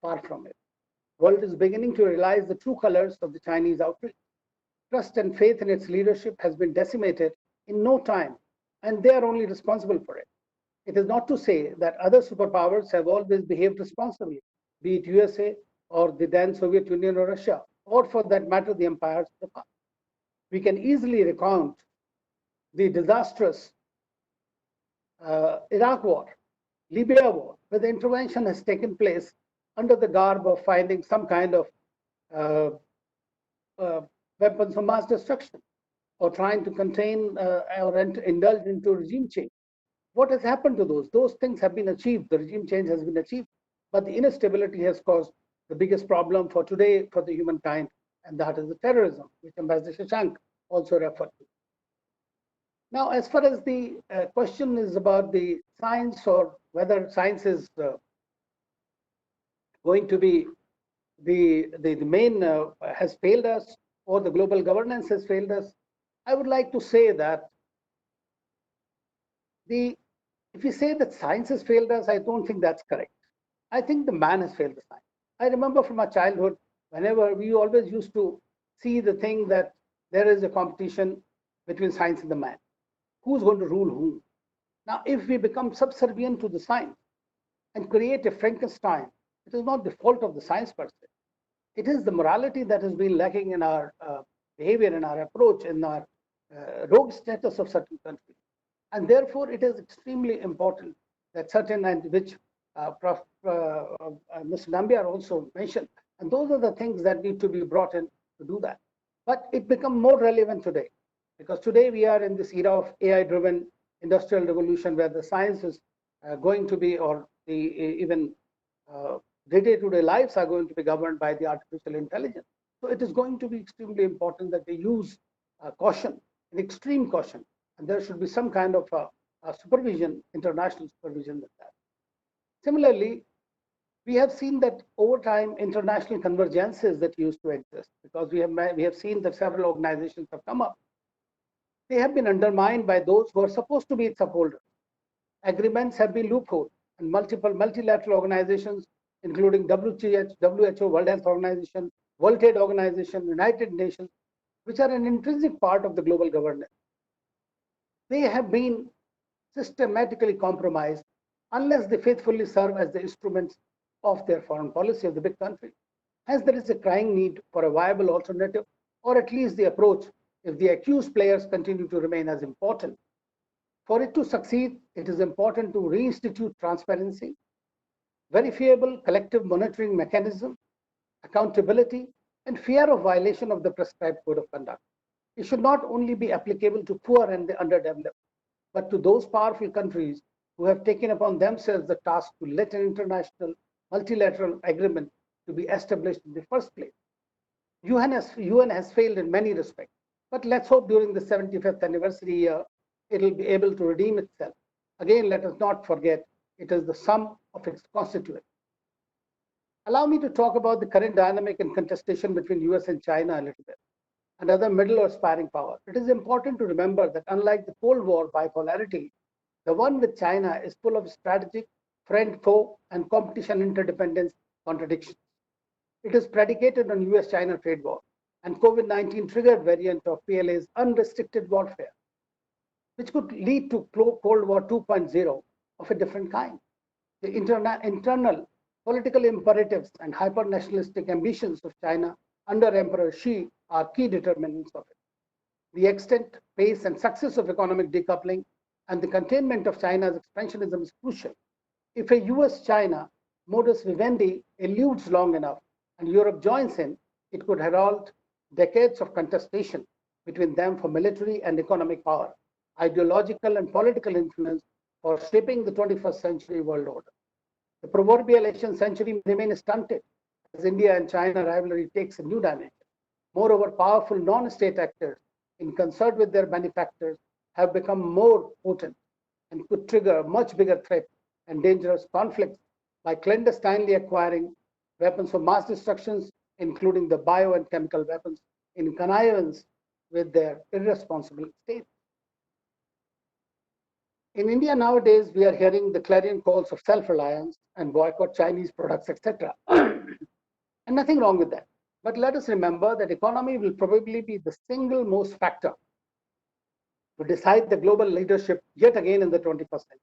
Far from it. The world is beginning to realize the true colors of the Chinese outreach. Trust and faith in its leadership has been decimated in no time, and they are only responsible for it. It is not to say that other superpowers have always behaved responsibly, be it USA or the then Soviet Union or Russia, or for that matter, the empires of the past. We can easily recount the disastrous Iraq war, Libya war, where the intervention has taken place under the garb of finding some kind of weapons of mass destruction or trying to contain or indulge into regime change. What has happened to those? Those things have been achieved. The regime change has been achieved, but the instability has caused the biggest problem for today for the humankind, and that is the terrorism, which Ambassador Shashank also referred to. Now, as far as the question is about the science or whether science is going to be the main has failed us or the global governance has failed us, I would like to say that if we say that science has failed us, I don't think that's correct. I think the man has failed the science. I remember from my childhood, whenever we always used to see the thing that there is a competition between science and the man. Who's going to rule whom? Now, if we become subservient to the science and create a Frankenstein, it is not the fault of the science per se. It is the morality that has been lacking in our behavior, in our approach, in our rogue status of certain countries. And therefore, it is extremely important that certain, and which Mr. Nambiar also mentioned, and those are the things that need to be brought in to do that. But it becomes more relevant today, because today we are in this era of AI-driven industrial revolution where the science is going to be, or the even the day-to-day lives are going to be governed by the artificial intelligence. So it is going to be extremely important that they use caution, an extreme caution, and there should be some kind of supervision, international supervision with that. Similarly, we have seen that over time, international convergences that used to exist, because we have seen that several organizations have come up they have been undermined by those who are supposed to be its upholders. Agreements have been loopholed, and multiple multilateral organizations, including WHO, World Health Organization, World Trade Organization, United Nations, which are an intrinsic part of the global governance, they have been systematically compromised unless they faithfully serve as the instruments of their foreign policy of the big country. Hence, there is a crying need for a viable alternative, or at least the approach, if the accused players continue to remain as important. For it to succeed, it is important to reinstitute transparency, verifiable collective monitoring mechanism, accountability, and fear of violation of the prescribed code of conduct. It should not only be applicable to poor and the underdeveloped, but to those powerful countries who have taken upon themselves the task to let an international multilateral agreement to be established in the first place. UN has failed in many respects, but let's hope during the 75th anniversary year, it will be able to redeem itself. Again, let us not forget, it is the sum of its constituents. Allow me to talk about the current dynamic and contestation between US and China a little bit, another middle or sparring power. It is important to remember that unlike the Cold War bipolarity, the one with China is full of strategic, friend-foe, and competition-interdependence contradictions. It is predicated on US-China trade war and COVID-19 triggered variant of PLA's unrestricted warfare, which could lead to Cold War 2.0 of a different kind. The internal political imperatives and hyper-nationalistic ambitions of China under Emperor Xi are key determinants of it. The extent, pace, and success of economic decoupling and the containment of China's expansionism is crucial. If a US-China modus vivendi eludes long enough and Europe joins in, it could herald decades of contestation between them for military and economic power, ideological and political influence for shaping the 21st century world order. The proverbial Asian century may remain stunted as India and China rivalry takes a new dimension. Moreover, powerful non-state actors, in concert with their benefactors, have become more potent and could trigger much bigger threat and dangerous conflicts by clandestinely acquiring weapons of mass destruction, including the bio and chemical weapons, in connivance with their irresponsible states. In India nowadays, we are hearing the clarion calls of self-reliance and boycott Chinese products, etc. And nothing wrong with that. But let us remember that economy will probably be the single most factor to decide the global leadership yet again in the 21st century.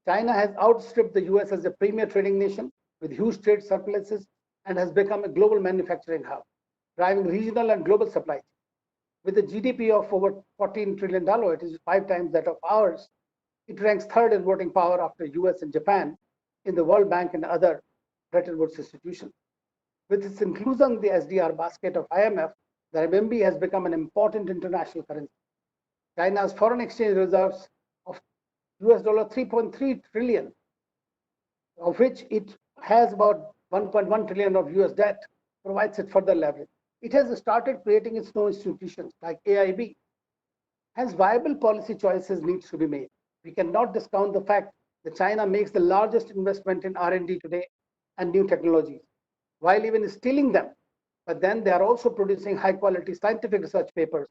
China has outstripped the US as a premier trading nation with huge trade surpluses and has become a global manufacturing hub, driving regional and global supply chains. With a GDP of over $14 trillion, it is 5 times that of ours. It ranks third in voting power after US and Japan in the World Bank and other Bretton Woods institutions. With its inclusion in the SDR basket of IMF, the RMB has become an important international currency. China's foreign exchange reserves of US dollar 3.3 trillion, of which it has about 1.1 trillion of US debt, provides it further leverage. It has started creating its own institutions like AIB. Hence, viable policy choices needs to be made. We cannot discount the fact that China makes the largest investment in R&D today and new technologies, while even stealing them. But then they are also producing high-quality scientific research papers,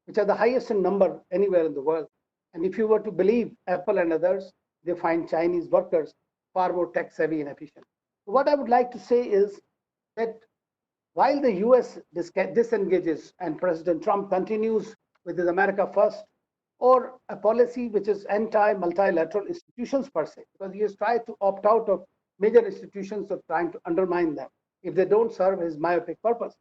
which are the highest in number anywhere in the world. And if you were to believe Apple and others, they find Chinese workers far more tech-savvy and efficient. What I would like to say is that while the US disengages and President Trump continues with his America First, or a policy which is anti-multilateral institutions per se, because he has tried to opt out of major institutions of trying to undermine them if they don't serve his myopic purpose,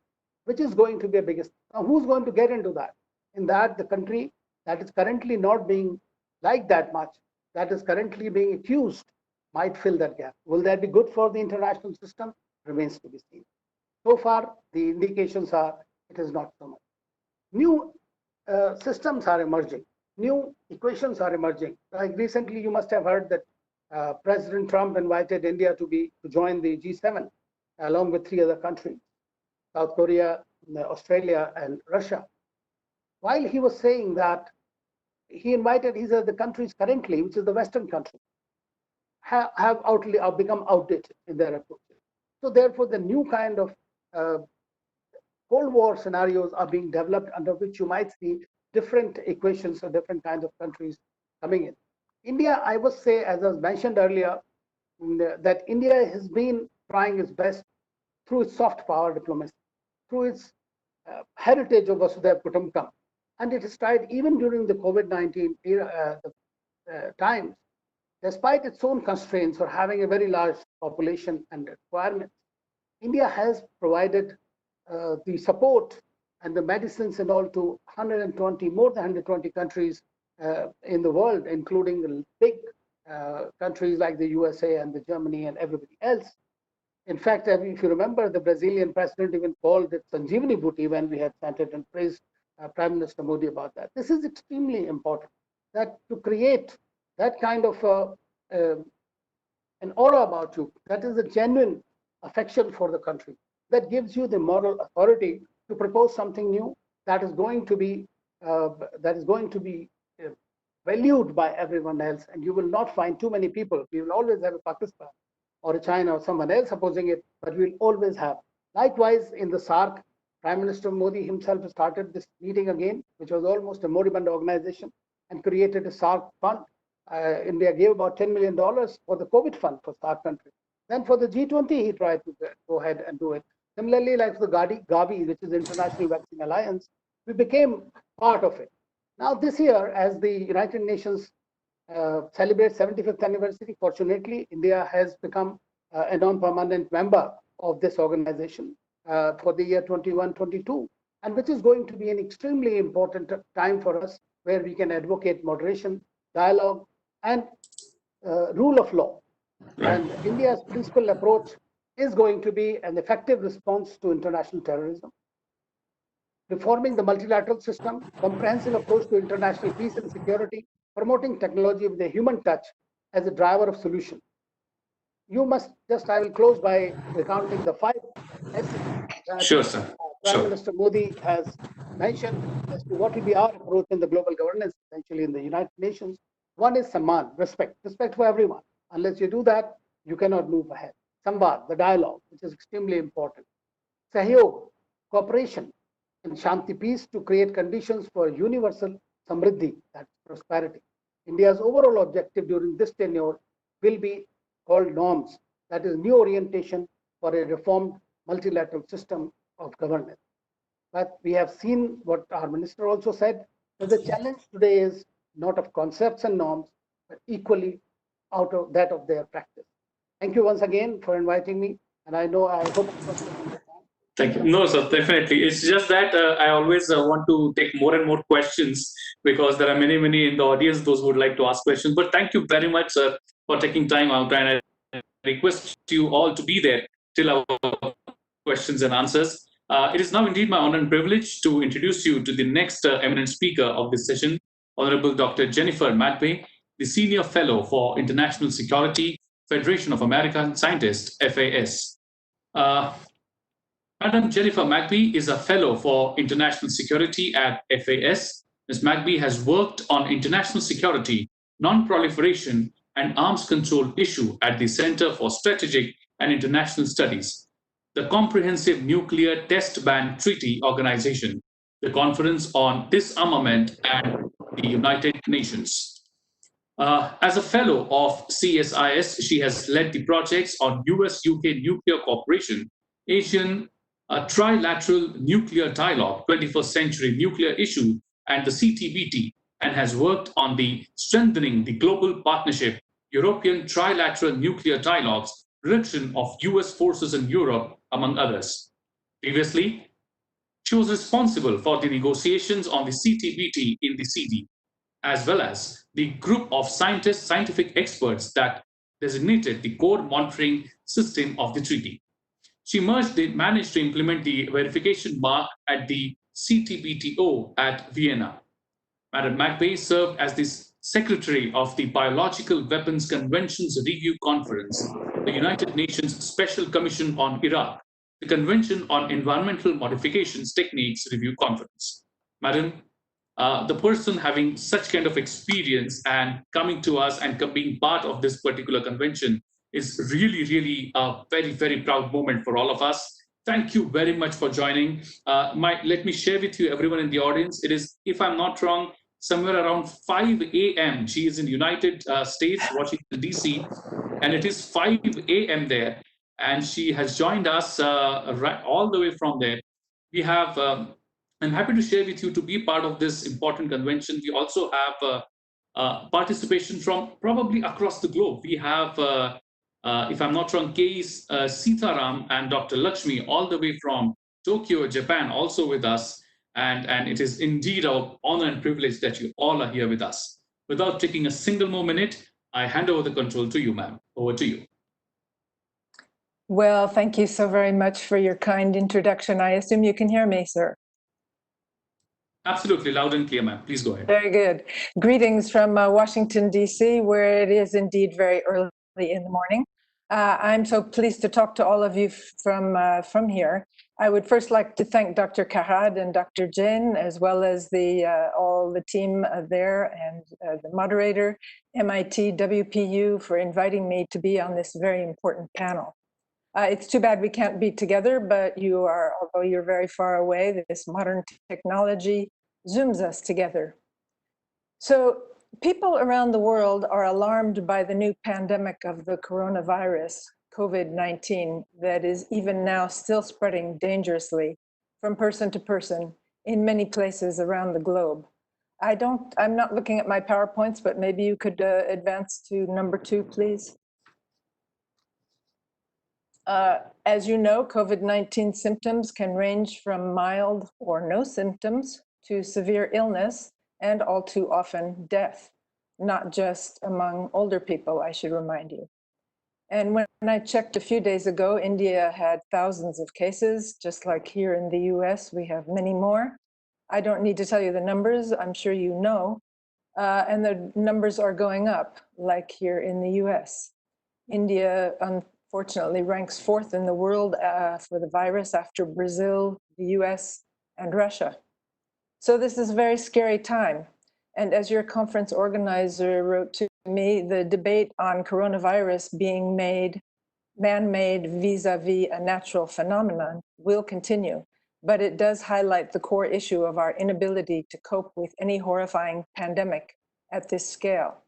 which is going to be a biggest. Now, who's going to get into that? In that, the country that is currently not being liked that much, that is currently being accused, might fill that gap. Will that be good for the international system? Remains to be seen. So far, the indications are it is not so much. New systems are emerging. New equations are emerging. Like recently, you must have heard that President Trump invited India to join the G7 along with 3 other countries, South Korea, Australia, and Russia. While he was saying that, he said the countries currently, which is the Western countries, have become outdated in their approaches. So therefore, the new kind of Cold War scenarios are being developed under which you might see different equations or different kinds of countries coming in. India, I would say, as I was mentioned earlier, that India has been trying its best through its soft power diplomacy, through its heritage of Vasudhaiva Kutumbakam. And it has tried, even during the COVID-19 era, times, despite its own constraints for having a very large population and requirements, India has provided the support and the medicines and all to 120, more than 120 countries in the world, including big countries like the USA and the Germany and everybody else. In fact, if you remember, the Brazilian president even called it Sanjeevani Booty when we had sent it, and praised Prime Minister Modi about that. This is extremely important, that to create that kind of an aura about you, that is a genuine affection for the country, that gives you the moral authority to propose something new that is going to be valued by everyone else. And you will not find too many people. We will always have a Pakistan or a China or someone else opposing it, but we'll always have. Likewise, in the SARC, Prime Minister Modi himself started this meeting again, which was almost a moribund organization, and created a SARC fund. India gave about $10 million for the COVID fund for SARC countries. Then for the G20, he tried to go ahead and do it. Similarly, like the Gavi, which is the International Vaccine Alliance, we became part of it. Now this year, as the United Nations celebrates 75th anniversary, fortunately, India has become a non-permanent member of this organization for the year 21-22, and which is going to be an extremely important time for us, where we can advocate moderation, dialogue, and rule of law. And India's principal approach is going to be an effective response to international terrorism, reforming the multilateral system, comprehensive approach to international peace and security, promoting technology with a human touch as a driver of solution. You must just, I will close by recounting the 5 S's that Prime Minister Modi has mentioned as to what will be our approach in the global governance, essentially in the United Nations. One is Samman, respect for everyone. Unless you do that, you cannot move ahead. Samvad, the dialogue, which is extremely important. Sahyog, cooperation, and Shanti, peace, to create conditions for universal samriddhi, that's prosperity. India's overall objective during this tenure will be called norms, that is new orientation for a reformed multilateral system of governance. But we have seen what our minister also said, that the challenge today is not of concepts and norms, but equally out of that of their practice. Thank you once again for inviting me, and I hope. Thank you. No, sir, definitely. It's just that I always want to take more and more questions, because there are many in the audience, those who would like to ask questions. But thank you very much, sir, for taking time out. And I request you all to be there till our questions and answers. It is now indeed my honor and privilege to introduce you to the next eminent speaker of this session, Honorable Dr. Jennifer McBay, the Senior Fellow for International Security, Federation of American Scientists, FAS. Madam Jennifer McBay is a Fellow for International Security at FAS. Ms. McBay has worked on international security, non-proliferation, and arms control issue at the Center for Strategic and International Studies, the Comprehensive Nuclear Test Ban Treaty Organization, the Conference on Disarmament, and the United Nations. As a Fellow of CSIS, she has led the projects on US-UK Nuclear Cooperation, Asian Trilateral Nuclear Dialogue, 21st Century Nuclear Issue, and the CTBT, and has worked on the Strengthening the Global Partnership, European Trilateral Nuclear Dialogues, Reduction of US Forces in Europe, among others. Previously, she was responsible for the negotiations on the CTBT in the CD, as well as the group of scientific experts that designated the core monitoring system of the treaty. She managed to implement the verification mark at the CTBTO at Vienna. Madam McBay served as the Secretary of the Biological Weapons Conventions Review Conference, the United Nations Special Commission on Iraq, the Convention on Environmental Modifications Techniques Review Conference. Madam, the person having such kind of experience and coming to us and being part of this particular convention is really a very proud moment for all of us. Thank you very much for joining. Let me share with you, everyone in the audience. It is, if I'm not wrong, somewhere around 5 a.m. She is in the United States, Washington, D.C., and it is 5 a.m. there. And she has joined us right, all the way from there. We have, I'm happy to share with you to be part of this important convention. We also have participation from probably across the globe. We have if I'm not wrong, Case Sitaram and Dr. Lakshmi, all the way from Tokyo, Japan, also with us. And it is indeed our honor and privilege that you all are here with us. Without taking a single more minute, I hand over the control to you, ma'am. Over to you. Well, thank you so very much for your kind introduction. I assume you can hear me, sir. Absolutely, loud and clear, ma'am. Please go ahead. Very good. Greetings from Washington, D.C., where it is indeed very early in the morning. I'm so pleased to talk to all of you from here. I would first like to thank Dr. Karad and Dr. Jain, as well as all the team there and the moderator, MIT WPU, for inviting me to be on this very important panel. It's too bad we can't be together, but you are, although you're very far away, this modern technology Zooms us together. So people around the world are alarmed by the new pandemic of the coronavirus, COVID-19, that is even now still spreading dangerously from person to person in many places around the globe. I'm not looking at my PowerPoints, but maybe you could advance to number 2, please. As you know, COVID-19 symptoms can range from mild or no symptoms to severe illness and all too often death, not just among older people, I should remind you. And when I checked a few days ago, India had thousands of cases, just like here in the US, we have many more. I don't need to tell you the numbers, I'm sure you know, and the numbers are going up, like here in the US. India, unfortunately, ranks 4th in the world for the virus after Brazil, the US, and Russia. So this is a very scary time. And as your conference organizer wrote to me, the debate on coronavirus being man-made vis-a-vis a natural phenomenon will continue. But it does highlight the core issue of our inability to cope with any horrifying pandemic at this scale.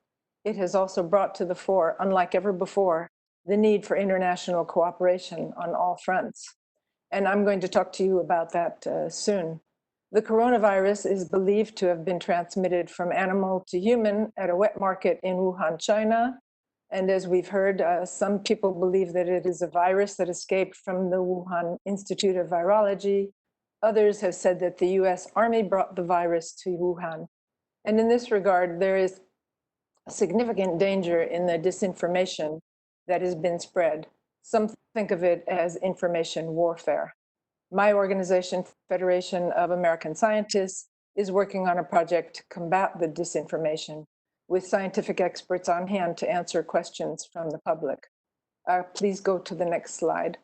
It has also brought to the fore, unlike ever before, the need for international cooperation on all fronts. And I'm going to talk to you about that soon. The coronavirus is believed to have been transmitted from animal to human at a wet market in Wuhan, China. And as we've heard, some people believe that it is a virus that escaped from the Wuhan Institute of Virology. Others have said that the US Army brought the virus to Wuhan. And in this regard, there is a significant danger in the disinformation that has been spread. Some think of it as information warfare. My organization, Federation of American Scientists, is working on a project to combat the disinformation with scientific experts on hand to answer questions from the public. Please go to the next slide.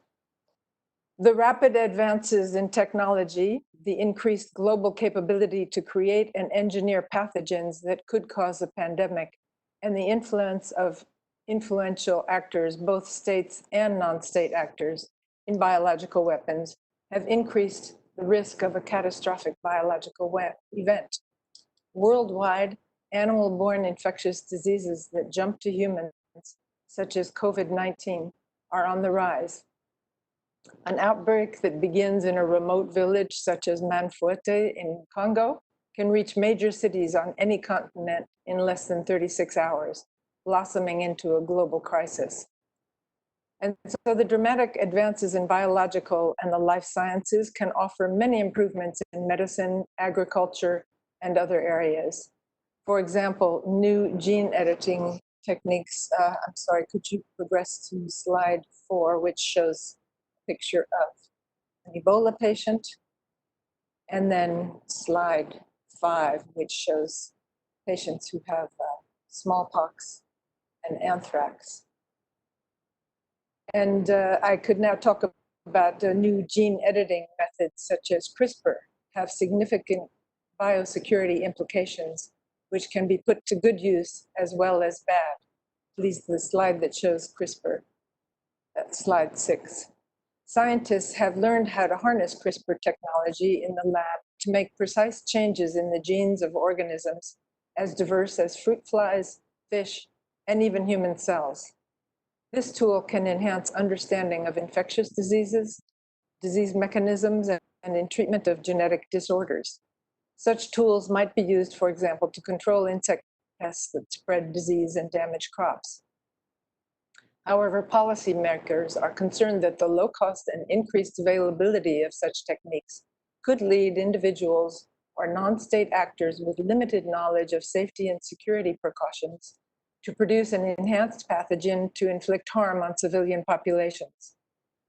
The rapid advances in technology, the increased global capability to create and engineer pathogens that could cause a pandemic, and the influence of influential actors, both states and non-state actors, in biological weapons have increased the risk of a catastrophic biological event. Worldwide, animal-borne infectious diseases that jump to humans, such as COVID-19, are on the rise. An outbreak that begins in a remote village such as Manfuete in Congo can reach major cities on any continent in less than 36 hours, blossoming into a global crisis. And so the dramatic advances in biological and the life sciences can offer many improvements in medicine, agriculture, and other areas. For example, new gene editing techniques. I'm sorry, could you progress to slide 4, which shows a picture of an Ebola patient? And then slide 5, which shows patients who have smallpox and anthrax. And I could now talk about new gene editing methods such as CRISPR have significant biosecurity implications, which can be put to good use as well as bad. Please, the slide that shows CRISPR, that's slide 6. Scientists have learned how to harness CRISPR technology in the lab to make precise changes in the genes of organisms as diverse as fruit flies, fish, and even human cells. This tool can enhance understanding of infectious diseases, disease mechanisms, and in treatment of genetic disorders. Such tools might be used, for example, to control insect pests that spread disease and damage crops. However, policymakers are concerned that the low cost and increased availability of such techniques could lead individuals or non-state actors with limited knowledge of safety and security precautions to produce an enhanced pathogen to inflict harm on civilian populations.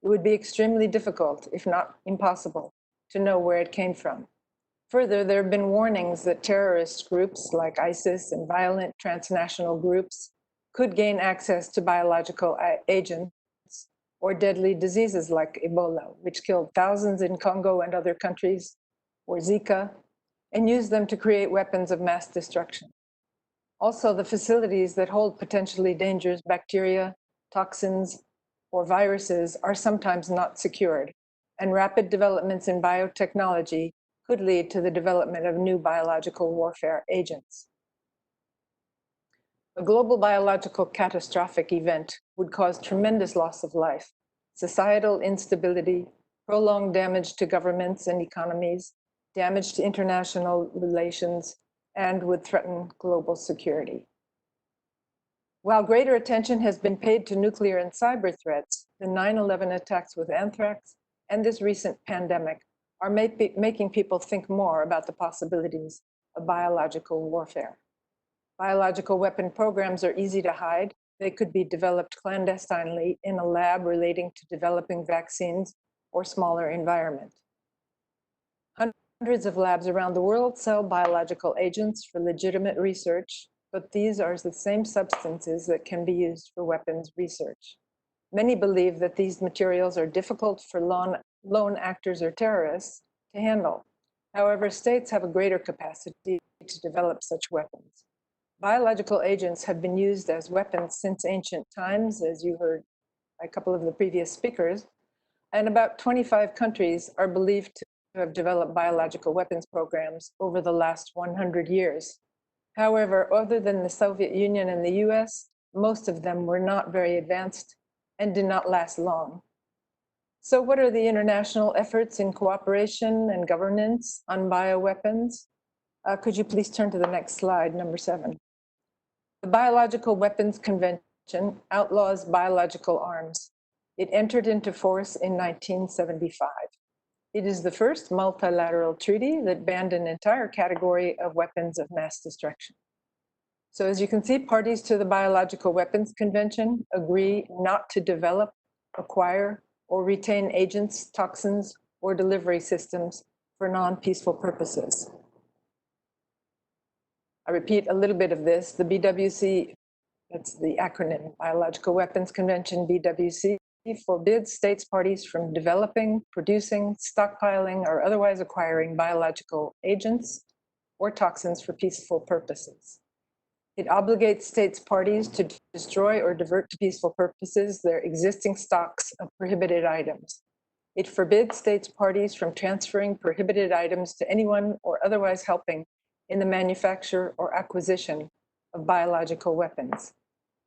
It would be extremely difficult, if not impossible, to know where it came from. Further, there have been warnings that terrorist groups like ISIS and violent transnational groups could gain access to biological agents or deadly diseases like Ebola, which killed thousands in Congo and other countries, or Zika, and use them to create weapons of mass destruction. Also, the facilities that hold potentially dangerous bacteria, toxins, or viruses are sometimes not secured, and rapid developments in biotechnology could lead to the development of new biological warfare agents. A global biological catastrophic event would cause tremendous loss of life, societal instability, prolonged damage to governments and economies, damage to international relations, and would threaten global security. While greater attention has been paid to nuclear and cyber threats, the 9/11 attacks with anthrax and this recent pandemic are making people think more about the possibilities of biological warfare. Biological weapon programs are easy to hide. They could be developed clandestinely in a lab relating to developing vaccines or smaller environment. Hundreds of labs around the world sell biological agents for legitimate research, but these are the same substances that can be used for weapons research. Many believe that these materials are difficult for lone actors or terrorists to handle. However, states have a greater capacity to develop such weapons. Biological agents have been used as weapons since ancient times, as you heard by a couple of the previous speakers, and about 25 countries are believed to have developed biological weapons programs over the last 100 years. However, other than the Soviet Union and the US, most of them were not very advanced and did not last long. So what are the international efforts in cooperation and governance on bioweapons? Could you please turn to the next slide, number 7? The Biological Weapons Convention outlaws biological arms. It entered into force in 1975. It is the first multilateral treaty that banned an entire category of weapons of mass destruction. So as you can see, parties to the Biological Weapons Convention agree not to develop, acquire, or retain agents, toxins, or delivery systems for non-peaceful purposes. I repeat a little bit of this. The BWC, that's the acronym, Biological Weapons Convention, BWC, forbids states parties from developing, producing, stockpiling, or otherwise acquiring biological agents or toxins for peaceful purposes. It obligates states parties to destroy or divert to peaceful purposes their existing stocks of prohibited items. It forbids states parties from transferring prohibited items to anyone or otherwise helping in the manufacture or acquisition of biological weapons.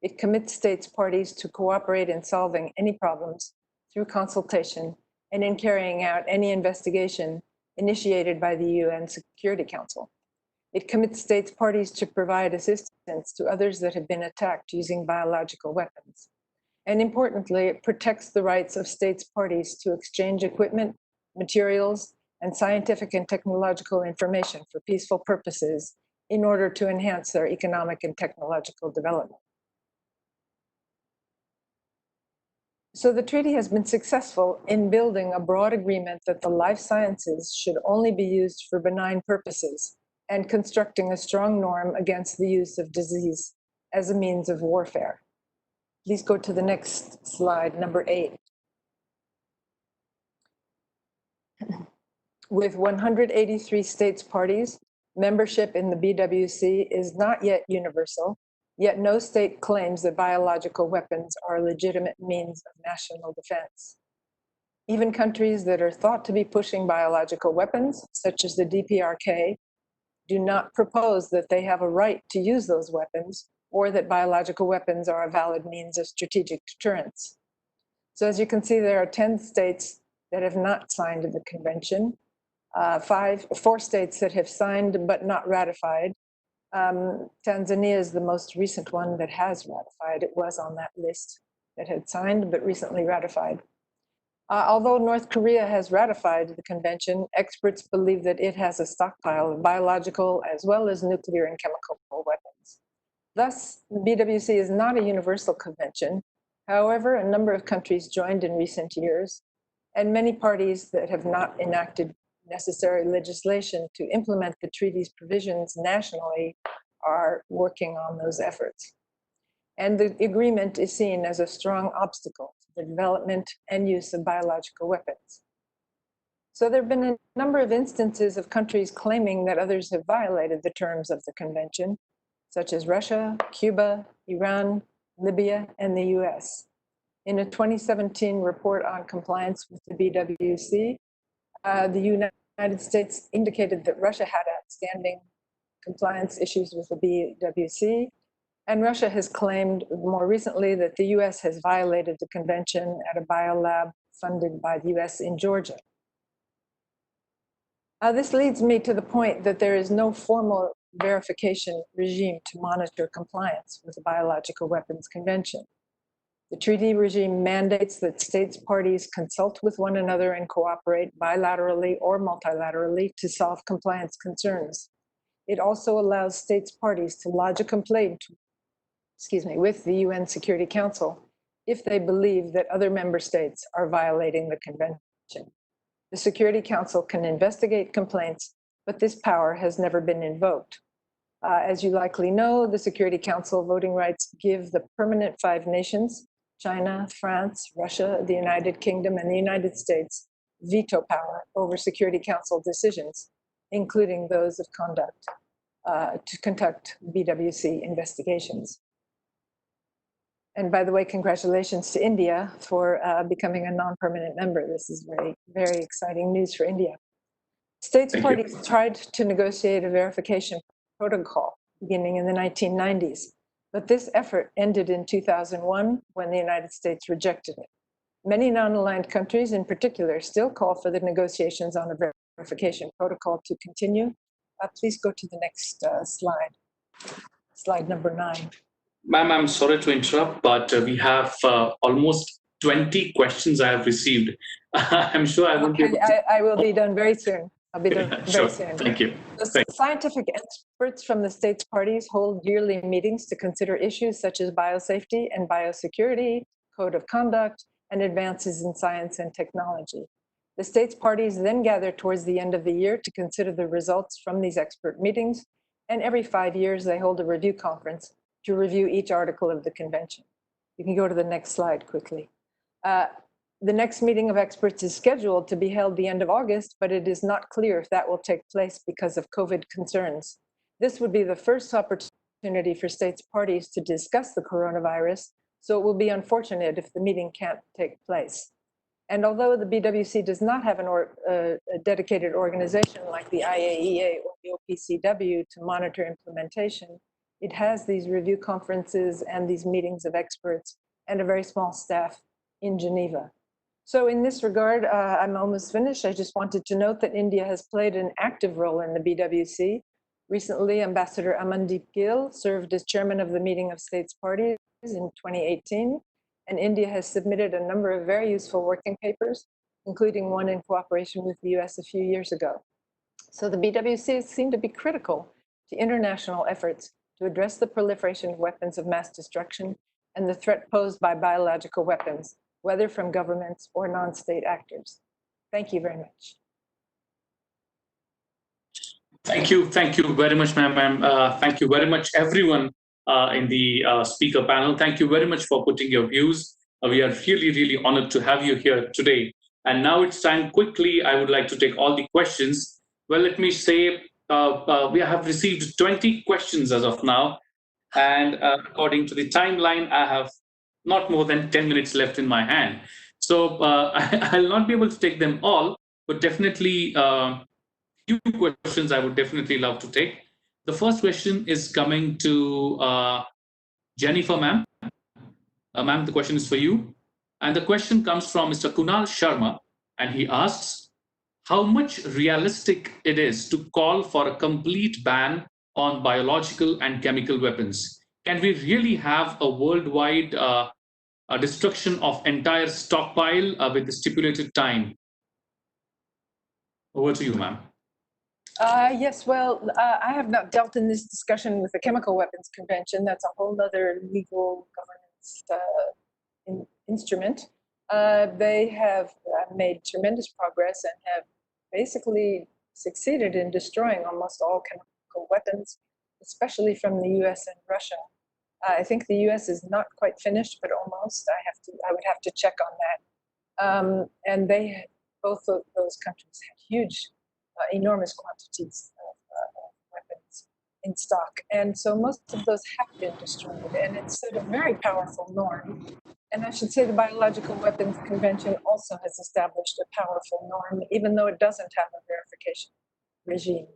It commits states parties to cooperate in solving any problems through consultation and in carrying out any investigation initiated by the UN Security Council. It commits states parties to provide assistance to others that have been attacked using biological weapons. And importantly, it protects the rights of states parties to exchange equipment, materials, and scientific and technological information for peaceful purposes in order to enhance their economic and technological development. So the treaty has been successful in building a broad agreement that the life sciences should only be used for benign purposes and constructing a strong norm against the use of disease as a means of warfare. Please go to the next slide, number 8. With 183 states parties, membership in the BWC is not yet universal, yet no state claims that biological weapons are a legitimate means of national defense. Even countries that are thought to be pushing biological weapons, such as the DPRK, do not propose that they have a right to use those weapons or that biological weapons are a valid means of strategic deterrence. So as you can see, there are 10 states that have not signed the convention, 4 states that have signed but not ratified. Tanzania is the most recent one that has ratified. It was on that list that had signed but recently ratified. Although North Korea has ratified the convention, experts believe that it has a stockpile of biological as well as nuclear and chemical weapons. Thus, BWC is not a universal convention. However, a number of countries joined in recent years, and many parties that have not enacted necessary legislation to implement the treaty's provisions nationally are working on those efforts. And the agreement is seen as a strong obstacle to the development and use of biological weapons. So there have been a number of instances of countries claiming that others have violated the terms of the convention, such as Russia, Cuba, Iran, Libya, and the US. In a 2017 report on compliance with the BWC, the United States indicated that Russia had outstanding compliance issues with the BWC, and Russia has claimed more recently that the US has violated the convention at a biolab funded by the US in Georgia. This leads me to the point that there is no formal verification regime to monitor compliance with the Biological Weapons Convention. The treaty regime mandates that states parties consult with one another and cooperate bilaterally or multilaterally to solve compliance concerns. It also allows states parties to lodge a complaint with the UN Security Council if they believe that other member states are violating the convention. The Security Council can investigate complaints, but this power has never been invoked. As you likely know, the Security Council voting rights give the permanent 5 nations, China, France, Russia, the United Kingdom, and the United States, veto power over Security Council decisions, including those of conduct, to conduct BWC investigations. And by the way, congratulations to India for becoming a non-permanent member. This is very, very exciting news for India. States parties tried to negotiate a verification protocol beginning in the 1990s, but this effort ended in 2001 when the United States rejected it. Many non-aligned countries in particular still call for the negotiations on a verification protocol to continue. Please go to the next slide, slide number 9. Ma'am, I'm sorry to interrupt, but we have almost 20 questions I have received. I'm sure I will be able to... I will be done very soon. I'll be done very soon. Thank you. The scientific experts from the states parties hold yearly meetings to consider issues such as biosafety and biosecurity, code of conduct, and advances in science and technology. The states parties then gather towards the end of the year to consider the results from these expert meetings, and every 5 years they hold a review conference to review each article of the convention. You can go to the next slide quickly. The next meeting of experts is scheduled to be held the end of August, but it is not clear if that will take place because of COVID concerns. This would be the first opportunity for states parties to discuss the coronavirus, so it will be unfortunate if the meeting can't take place. And although the BWC does not have a dedicated organization like the IAEA or the OPCW to monitor implementation, it has these review conferences and these meetings of experts and a very small staff in Geneva. So in this regard, I'm almost finished. I just wanted to note that India has played an active role in the BWC. Recently, Ambassador Amandeep Gill served as chairman of the meeting of states parties in 2018, and India has submitted a number of very useful working papers, including one in cooperation with the US a few years ago. So the BWC seemed to be critical to international efforts to address the proliferation of weapons of mass destruction and the threat posed by biological weapons, whether from governments or non-state actors. Thank you very much. Thank you very much, ma'am. Thank you very much, everyone in the speaker panel. Thank you very much for putting your views. We are really, really honored to have you here today. And now it's time, quickly, I would like to take all the questions. Well, let me say, we have received 20 questions as of now. And according to the timeline, I have not more than 10 minutes left in my hand. So I'll not be able to take them all, but definitely few questions I would definitely love to take. The first question is coming to Jennifer, ma'am. Ma'am, the question is for you. And the question comes from Mr. Kunal Sharma, and he asks, how much realistic it is to call for a complete ban on biological and chemical weapons? Can we really have a worldwide destruction of entire stockpile with the stipulated time? Over to you, ma'am. Yes, well, I have not dealt in this discussion with the Chemical Weapons Convention. That's a whole other legal governance instrument. They have made tremendous progress and have basically succeeded in destroying almost all chemical weapons, especially from the US and Russia. I think the US is not quite finished, but almost. I would have to check on that. And both of those countries have huge, enormous quantities of weapons in stock. And so most of those have been destroyed, and it's set a very powerful norm. And I should say the Biological Weapons Convention also has established a powerful norm, even though it doesn't have a verification regime.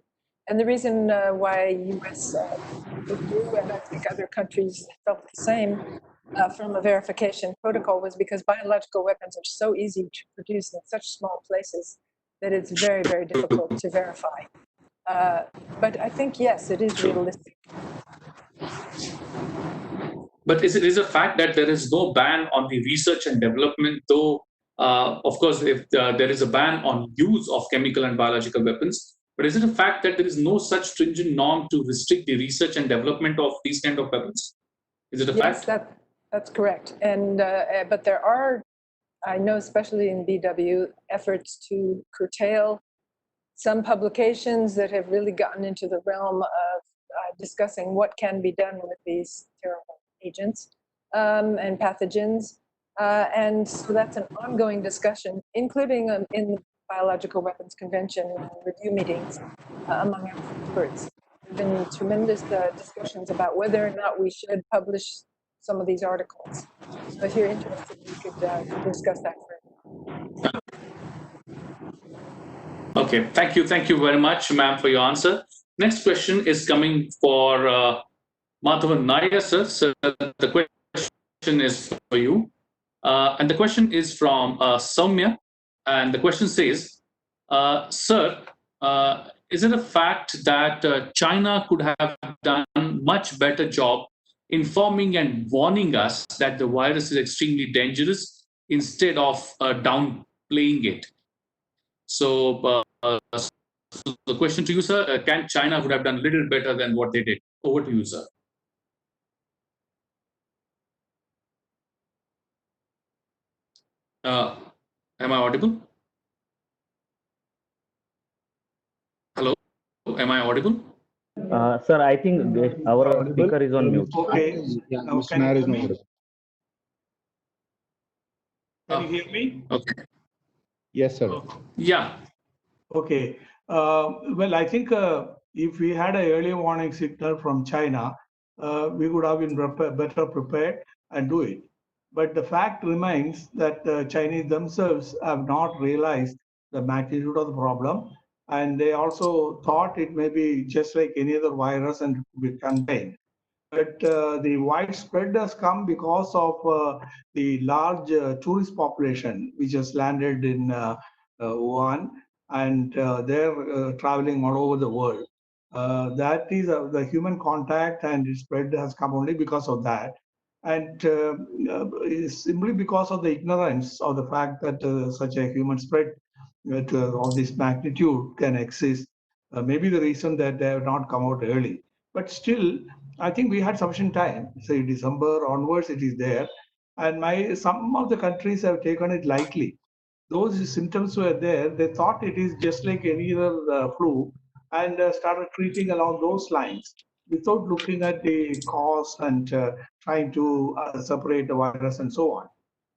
And the reason why US withdrew, and I think other countries felt the same from a verification protocol, was because biological weapons are so easy to produce in such small places that it's very, very difficult to verify. But I think, yes, it is realistic. But is it a fact that there is no ban on the research and development, though, of course, if there is a ban on use of chemical and biological weapons, but is it a fact that there is no such stringent norm to restrict the research and development of these kind of weapons? Is it a fact? Yes, that's correct. And but there are, I know, especially in BW, efforts to curtail some publications that have really gotten into the realm of discussing what can be done with these terrible agents and pathogens. And so that's an ongoing discussion, including in the Biological Weapons Convention review meetings among experts. There have been tremendous discussions about whether or not we should publish some of these articles. So if you're interested, we could discuss that further. Okay, thank you very much, ma'am, for your answer. Next question is coming for Madhavan Nair, sir. So the question is for you. And the question is from Soumya. And the question says, sir, is it a fact that China could have done much better job informing and warning us that the virus is extremely dangerous instead of downplaying it? So the question to you, sir, can China would have done a little better than what they did? Over to you, sir. Am I audible? Hello, am I audible? Sir, I think our speaker is on mute. Okay. Yeah, Mr. Nair is not audible. Can you hear me? Okay. Yes, sir. Yeah. Okay. Well, I think if we had an early warning signal from China, we would have been better prepared and do it. But the fact remains that the Chinese themselves have not realized the magnitude of the problem. And they also thought it may be just like any other virus and be contained. But the widespread has come because of the large tourist population which has landed in Wuhan, and they're traveling all over the world. That is the human contact and its spread has come only because of that. And simply because of the ignorance of the fact that such a human spread of this magnitude can exist, maybe the reason that they have not come out early. But still, I think we had sufficient time. Say December onwards, it is there. And some of the countries have taken it lightly. Those symptoms were there. They thought it is just like any other flu and started treating along those lines without looking at the cause and trying to separate the virus and so on.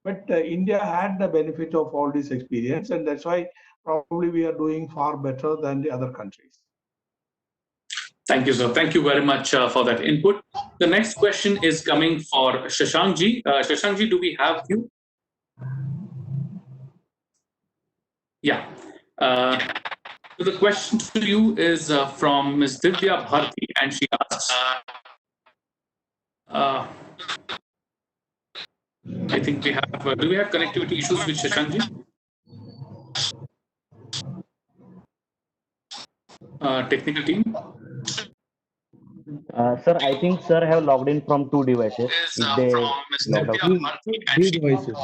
But India had the benefit of all this experience, and that's why probably we are doing far better than the other countries. Thank you, sir. Thank you very much for that input. The next question is coming for Shashank ji. Shashank ji, do we have you? Yeah. So the question to you is from Ms. Divya Bharti, and she asks, I think we have, do we have connectivity issues with Shashankji? Technical team? Sir, I think sir have logged in from two devices. If they logged out. Three devices.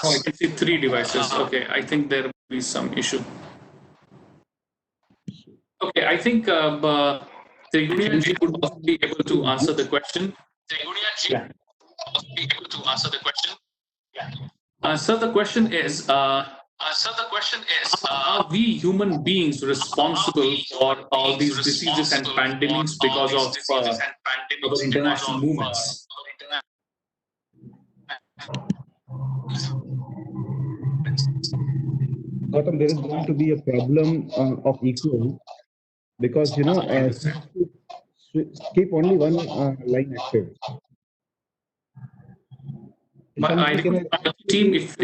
Oh, I can see 3 devices. Okay, I think there will be some issue. Okay, I think Trigunayat would also be able to answer the question. Yeah. Sir, the question is, are we human beings responsible for all these diseases and pandemics because of our international movements? Gautam, there is going to be a problem of equal because keep only one line active. But I request my team if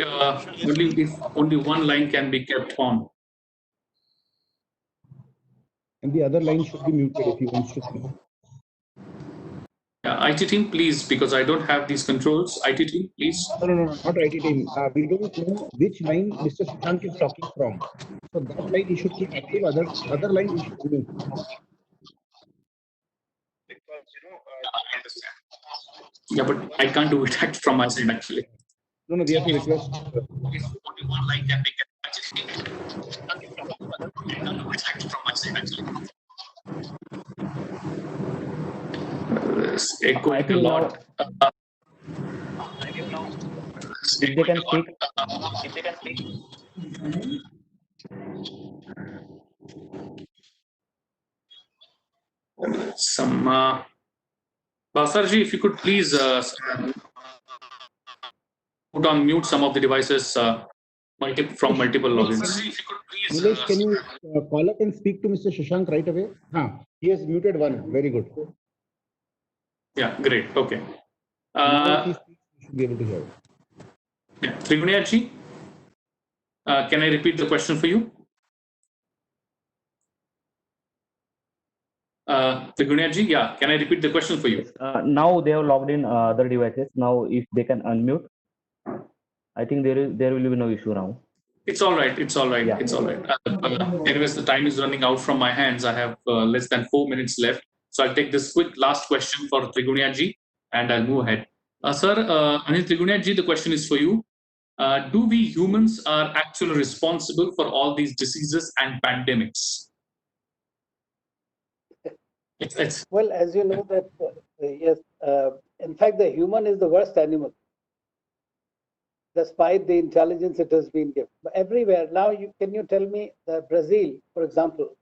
only one line can be kept on. And the other line should be muted if he wants to speak. Yeah, IT team, please, because I don't have these controls. IT team, please. No, not IT team. We don't know which line Mr. Shashank is talking from. So that line he should keep active. Other line he should remove. Because I understand. Yeah, but I can't do it from my side actually. No, we have to request. Only one line can be kept. I can't do it from my side actually. It's echoing a lot. If they can speak. Some Basarji, if you could please put on mute some of the devices from multiple logins. Nilesh, can you call up and speak to Mr. Shashank right away? He has muted one. Very good. Yeah, great. Okay. Now if he speaks, you should be able to hear. Yeah. Trigunayat, can I repeat the question for you? Trigunayat, yeah, can I repeat the question for you? Now they have logged in other devices. Now if they can unmute, I think there will be no issue now. It's all right. It's all right. Yeah. It's all right. Anyways, the time is running out from my hands. I have less than 4 minutes left. So I'll take this quick last question for Trigunayat and I'll move ahead. Sir, Anil Trigunayat, the question is for you. Do we humans are actually responsible for all these diseases and pandemics? Well, as you know that, yes, in fact, the human is the worst animal, despite the intelligence it has been given. But everywhere, now can you tell me that Brazil, for example,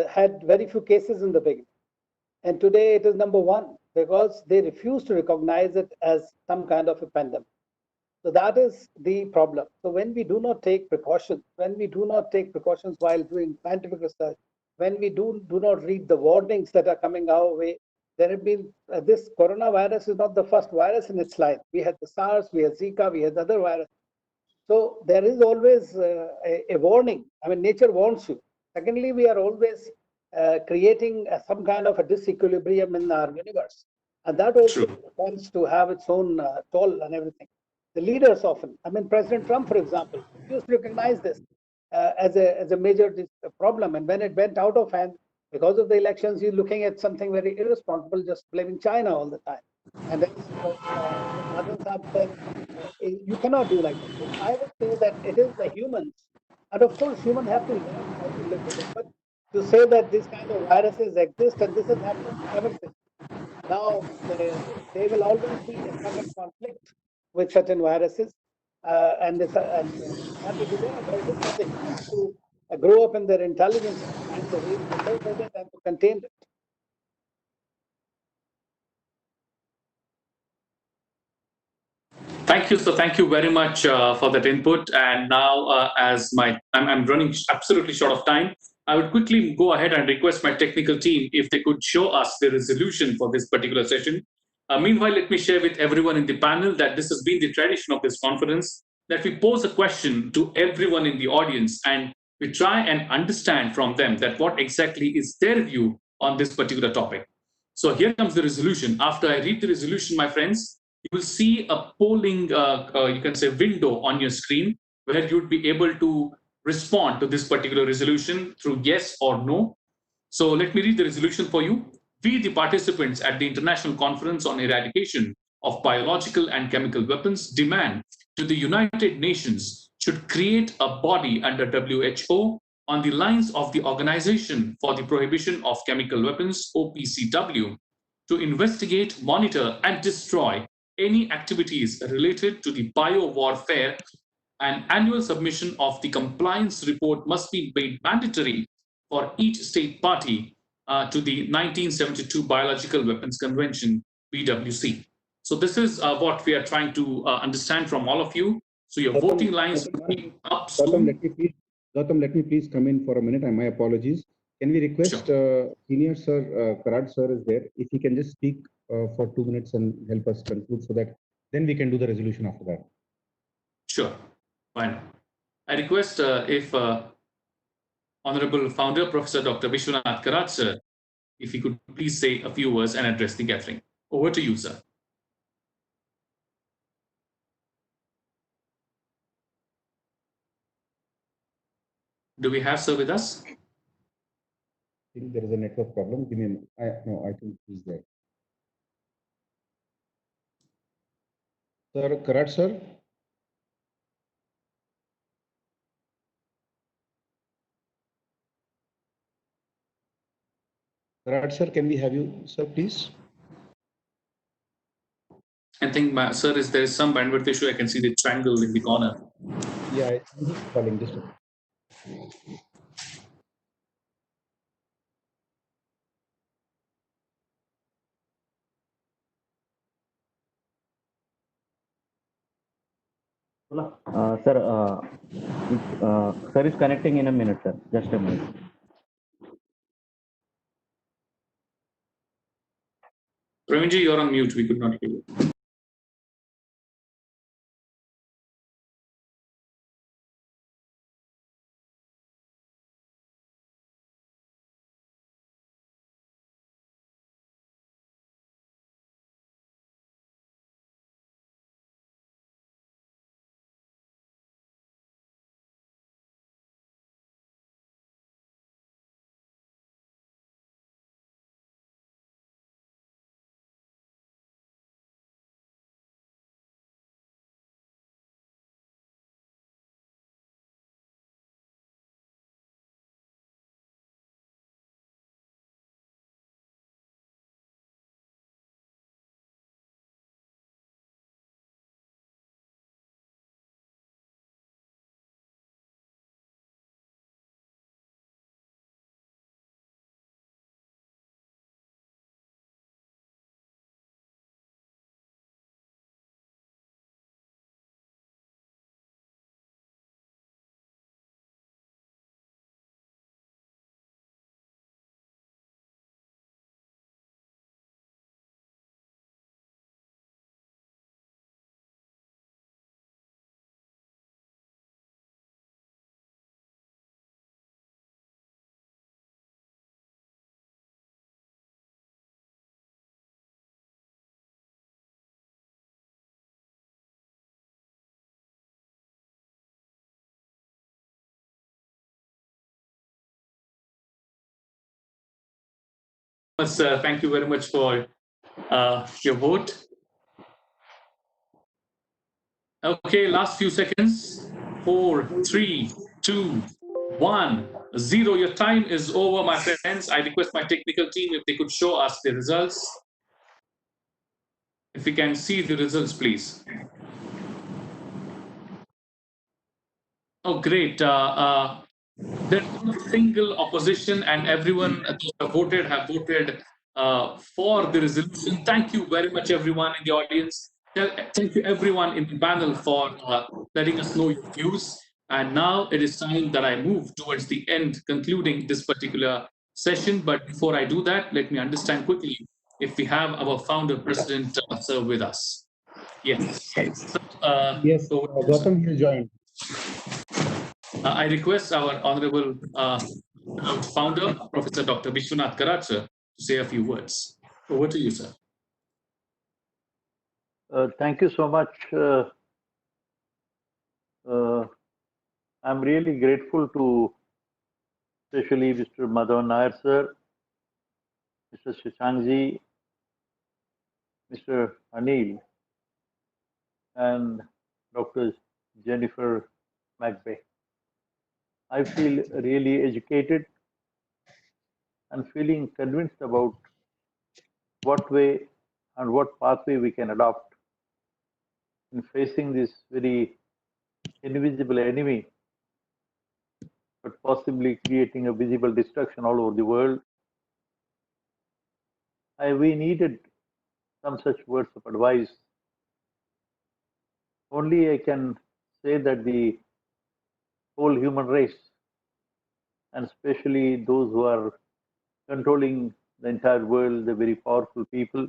had very few cases in the beginning. And today it is number 1 because they refuse to recognize it as some kind of a pandemic. So that is the problem. So when we do not take precautions, while doing scientific research, when we do not read the warnings that are coming our way, there have been, this coronavirus is not the first virus in its life. We had the SARS, we had Zika, we had other viruses. So there is always a warning. I mean, nature warns you. Secondly, we are always creating some kind of a disequilibrium in our universe. And that also tends to have its own toll and everything. The leaders often, I mean, President Trump, for example, used to recognize this as a major problem. And when it went out of hand, because of the elections, he's looking at something very irresponsible, just blaming China all the time. And then Madhavan said, you cannot do like that. So I would say that it is the humans. And of course, humans have to learn how to live with it. But to say that these kind of viruses exist and this has happened ever since. Now, there will always be a certain conflict with certain viruses, and that will be there. But it is for the humans to grow up in their intelligence and find the ways to live with it and to contain it. Thank you. So thank you very much for that input. And now, as I'm running absolutely short of time, I would quickly go ahead and request my technical team if they could show us the resolution for this particular session. Meanwhile, let me share with everyone in the panel that this has been the tradition of this conference, that we pose a question to everyone in the audience and we try and understand from them that what exactly is their view on this particular topic. So here comes the resolution. After I read the resolution, my friends, you will see a polling, you can say, window on your screen where you'd be able to respond to this particular resolution through yes or no. So let me read the resolution for you. We, the participants at the International Conference on Eradication of Biological and Chemical Weapons, demand to the United Nations should create a body under WHO on the lines of the Organization for the Prohibition of Chemical Weapons, OPCW, to investigate, monitor, and destroy any activities related to the biowarfare. An annual submission of the compliance report must be made mandatory for each state party to the 1972 Biological Weapons Convention, BWC. So this is what we are trying to understand from all of you. So your voting lines will be up soon. Gautam, let me please come in for a minute, and my apologies. Can we request Senior Sir Karad Sir is there, if he can just speak for 2 minutes and help us conclude, so that then we can do the resolution after that. Sure, fine. I request if Honorable Founder, Professor Dr. Vishwanath Karad Sir, if he could please say a few words and address the gathering. Over to you, sir. Do we have sir with us? I think there is a network problem. Give me no, I think he's there. Sir Karad Sir. Karad Sir, can we have you, sir, please? I think, sir, there is some bandwidth issue. I can see the triangle in the corner. Yeah, he's calling this. Sir is connecting in a minute, sir. Just a minute. Pravinji, you're on mute. We could not hear you. Thank you very much for your vote. Okay, last few seconds. 4, 3, 2, 1, 0. Your time is over, my friends. I request my technical team if they could show us the results. If we can see the results, please. Oh, great. There's not a single opposition, and everyone who have voted for the resolution. Thank you very much, everyone in the audience. Thank you, everyone in the panel, for letting us know your views. And now it is time that I move towards the end, concluding this particular session. But before I do that, let me understand quickly if we have our founder president sir with us. Yes. So, Yes, Gautam has joined. I request our honorable founder, Professor Dr. Vishwanath Karad, sir, to say a few words. Over to you, sir. Thank you so much. I'm really grateful to especially Mr. Madhavan Nair, sir, Mr. Shashank ji, Mr. Anil, and Dr. Jennifer McBay. I feel really educated and feeling convinced about what way and what pathway we can adopt in facing this very invisible enemy, but possibly creating a visible destruction all over the world. We needed some such words of advice. Only I can say that the whole human race, and especially those who are controlling the entire world, the very powerful people,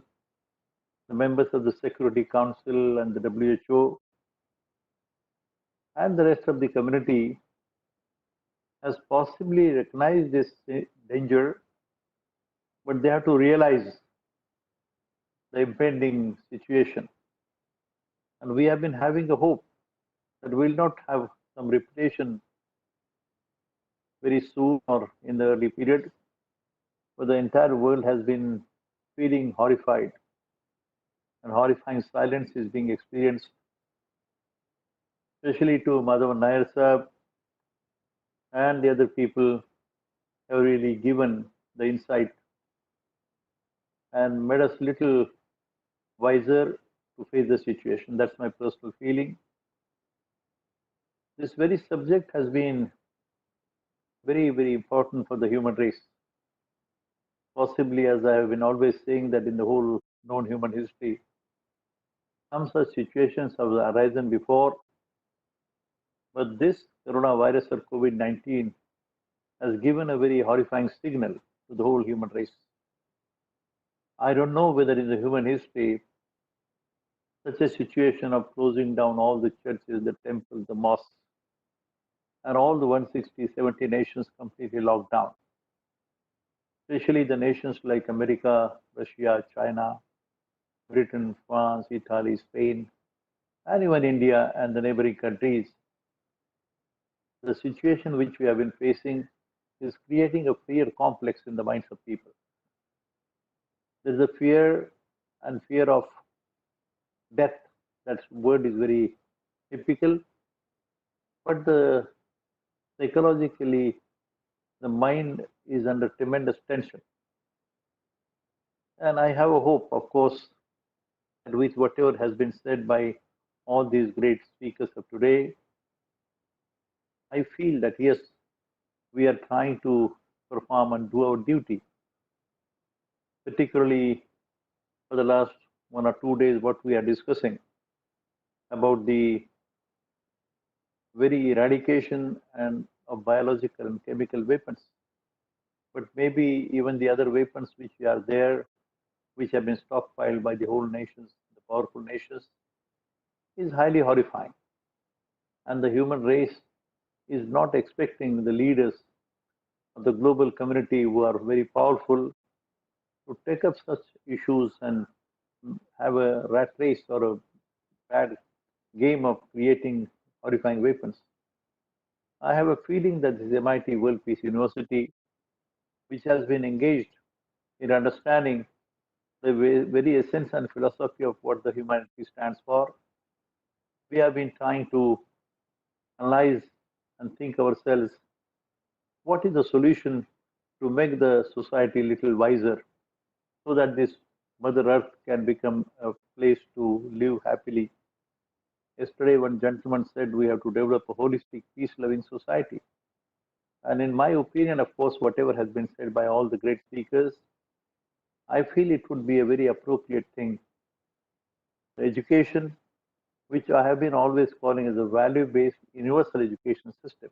the members of the Security Council and the WHO, and the rest of the community, has possibly recognized this danger, but they have to realize the impending situation. And we have been having a hope that we will not have some repetition very soon or in the early period, but the entire world has been feeling horrified, and horrifying silence is being experienced, especially to Madhavan Nair Sahib and the other people have really given the insight and made us little wiser to face the situation. That's my personal feeling. This very subject has been very, very important for the human race. Possibly, as I have been always saying, that in the whole known human history, some such situations have arisen before, but this coronavirus or COVID-19 has given a very horrifying signal to the whole human race. I don't know whether in the human history such a situation of closing down all the churches, the temples, the mosques, and all the 160, 70 nations completely locked down. Especially the nations like America, Russia, China, Britain, France, Italy, Spain, and even India and the neighboring countries. The situation which we have been facing is creating a fear complex in the minds of people. There is a fear and fear of death. That word is very typical, but psychologically, the mind is under tremendous tension. And I have a hope, of course, that with whatever has been said by all these great speakers of today, I feel that yes, we are trying to perform and do our duty, particularly for the last 1 or 2 days, what we are discussing about the very eradication and of biological and chemical weapons, but maybe even the other weapons which are there, which have been stockpiled by the whole nations, the powerful nations, is highly horrifying. And the human race is not expecting the leaders of the global community who are very powerful to take up such issues and have a rat race or a bad game of creating horrifying weapons. I have a feeling that this MIT World Peace University, which has been engaged in understanding the very essence and philosophy of what the humanity stands for, we have been trying to analyze and think ourselves what is the solution to make the society a little wiser so that this Mother Earth can become a place to live happily. Yesterday, one gentleman said we have to develop a holistic, peace-loving society. And in my opinion, of course, whatever has been said by all the great speakers, I feel it would be a very appropriate thing. The education, which I have been always calling as a value-based universal education system.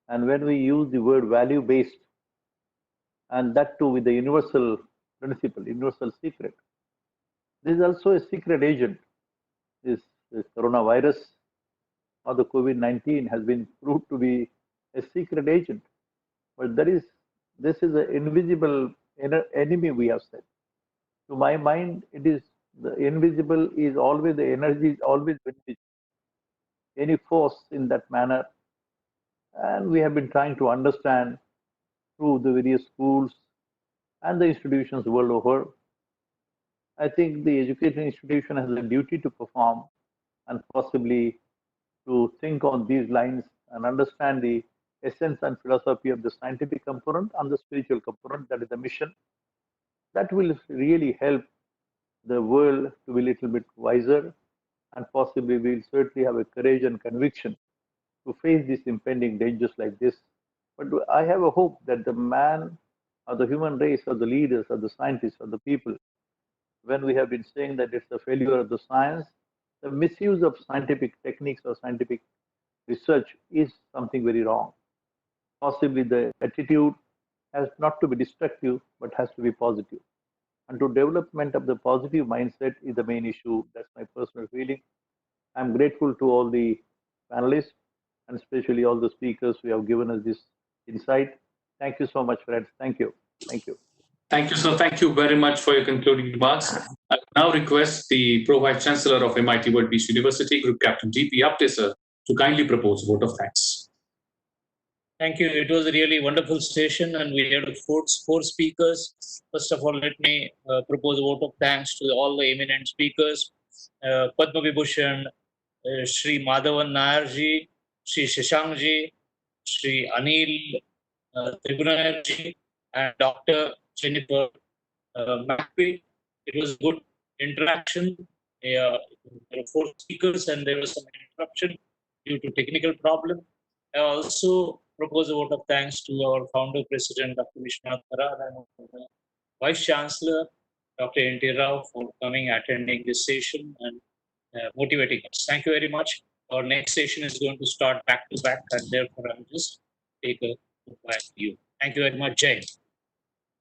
And when we use the word value-based, and that too with the universal principle, universal secret, this is also a secret agent this coronavirus or the COVID-19 has been proved to be a secret agent. But this is an invisible enemy, we have said. To my mind, it is the invisible is always the energy is always invisible. Any force in that manner, and we have been trying to understand through the various schools and the institutions world over. I think the education institution has a duty to perform and possibly to think on these lines and understand the essence and philosophy of the scientific component and the spiritual component, that is the mission. That will really help the world to be a little bit wiser, and possibly we'll certainly have a courage and conviction to face these impending dangers like this. But I have a hope that the man or the human race or the leaders or the scientists or the people, when we have been saying that it's a failure of the science, the misuse of scientific techniques or scientific research is something very wrong. Possibly the attitude has not to be destructive, but has to be positive. And to development of the positive mindset is the main issue. That's my personal feeling. I'm grateful to all the panelists and especially all the speakers who have given us this insight. Thank you so much, friends. Thank you. Thank you. Thank you, sir. Thank you very much for your concluding remarks. I now request the Pro Vice Chancellor of MIT World Peace University, Group Captain D.P. Apte, sir, to kindly propose a vote of thanks. Thank you. It was a really wonderful session, and we had four speakers. First of all, let me propose a vote of thanks to all the eminent speakers. Padma Vibhushan, Shri Madhavan Nair ji, Shri Shashank ji, Shri Anil, Trigunayat ji, and Dr. Jennifer McBee. It was good interaction. There were 4 speakers, and there was some interruption due to technical problem. I also propose a vote of thanks to our founder president, Dr. Vishwanath Karad, and Vice Chancellor, Dr. N.T. Rao, for coming, attending this session and motivating us. Thank you very much. Our next session is going to start back to back, and therefore I'll just take a look back to you. Thank you very much, Jay.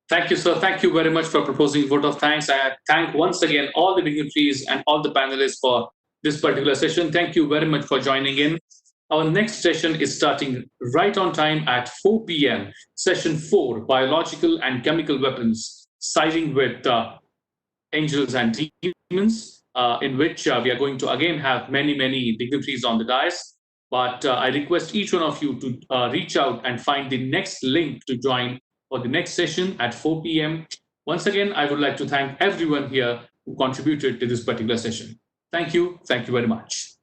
Thank you, sir. Thank you very much for proposing vote of thanks. I thank once again all the dignitaries and all the panelists for this particular session. Thank you very much for joining in. Our next session is starting right on time at 4 p.m. Session 4, Biological and Chemical Weapons, Siding with Angels and Demons, in which we are going to again have many dignitaries on the dais. But I request each one of you to reach out and find the next link to join for the next session at 4 p.m. Once again, I would like to thank everyone here who contributed to this particular session. Thank you. Thank you very much.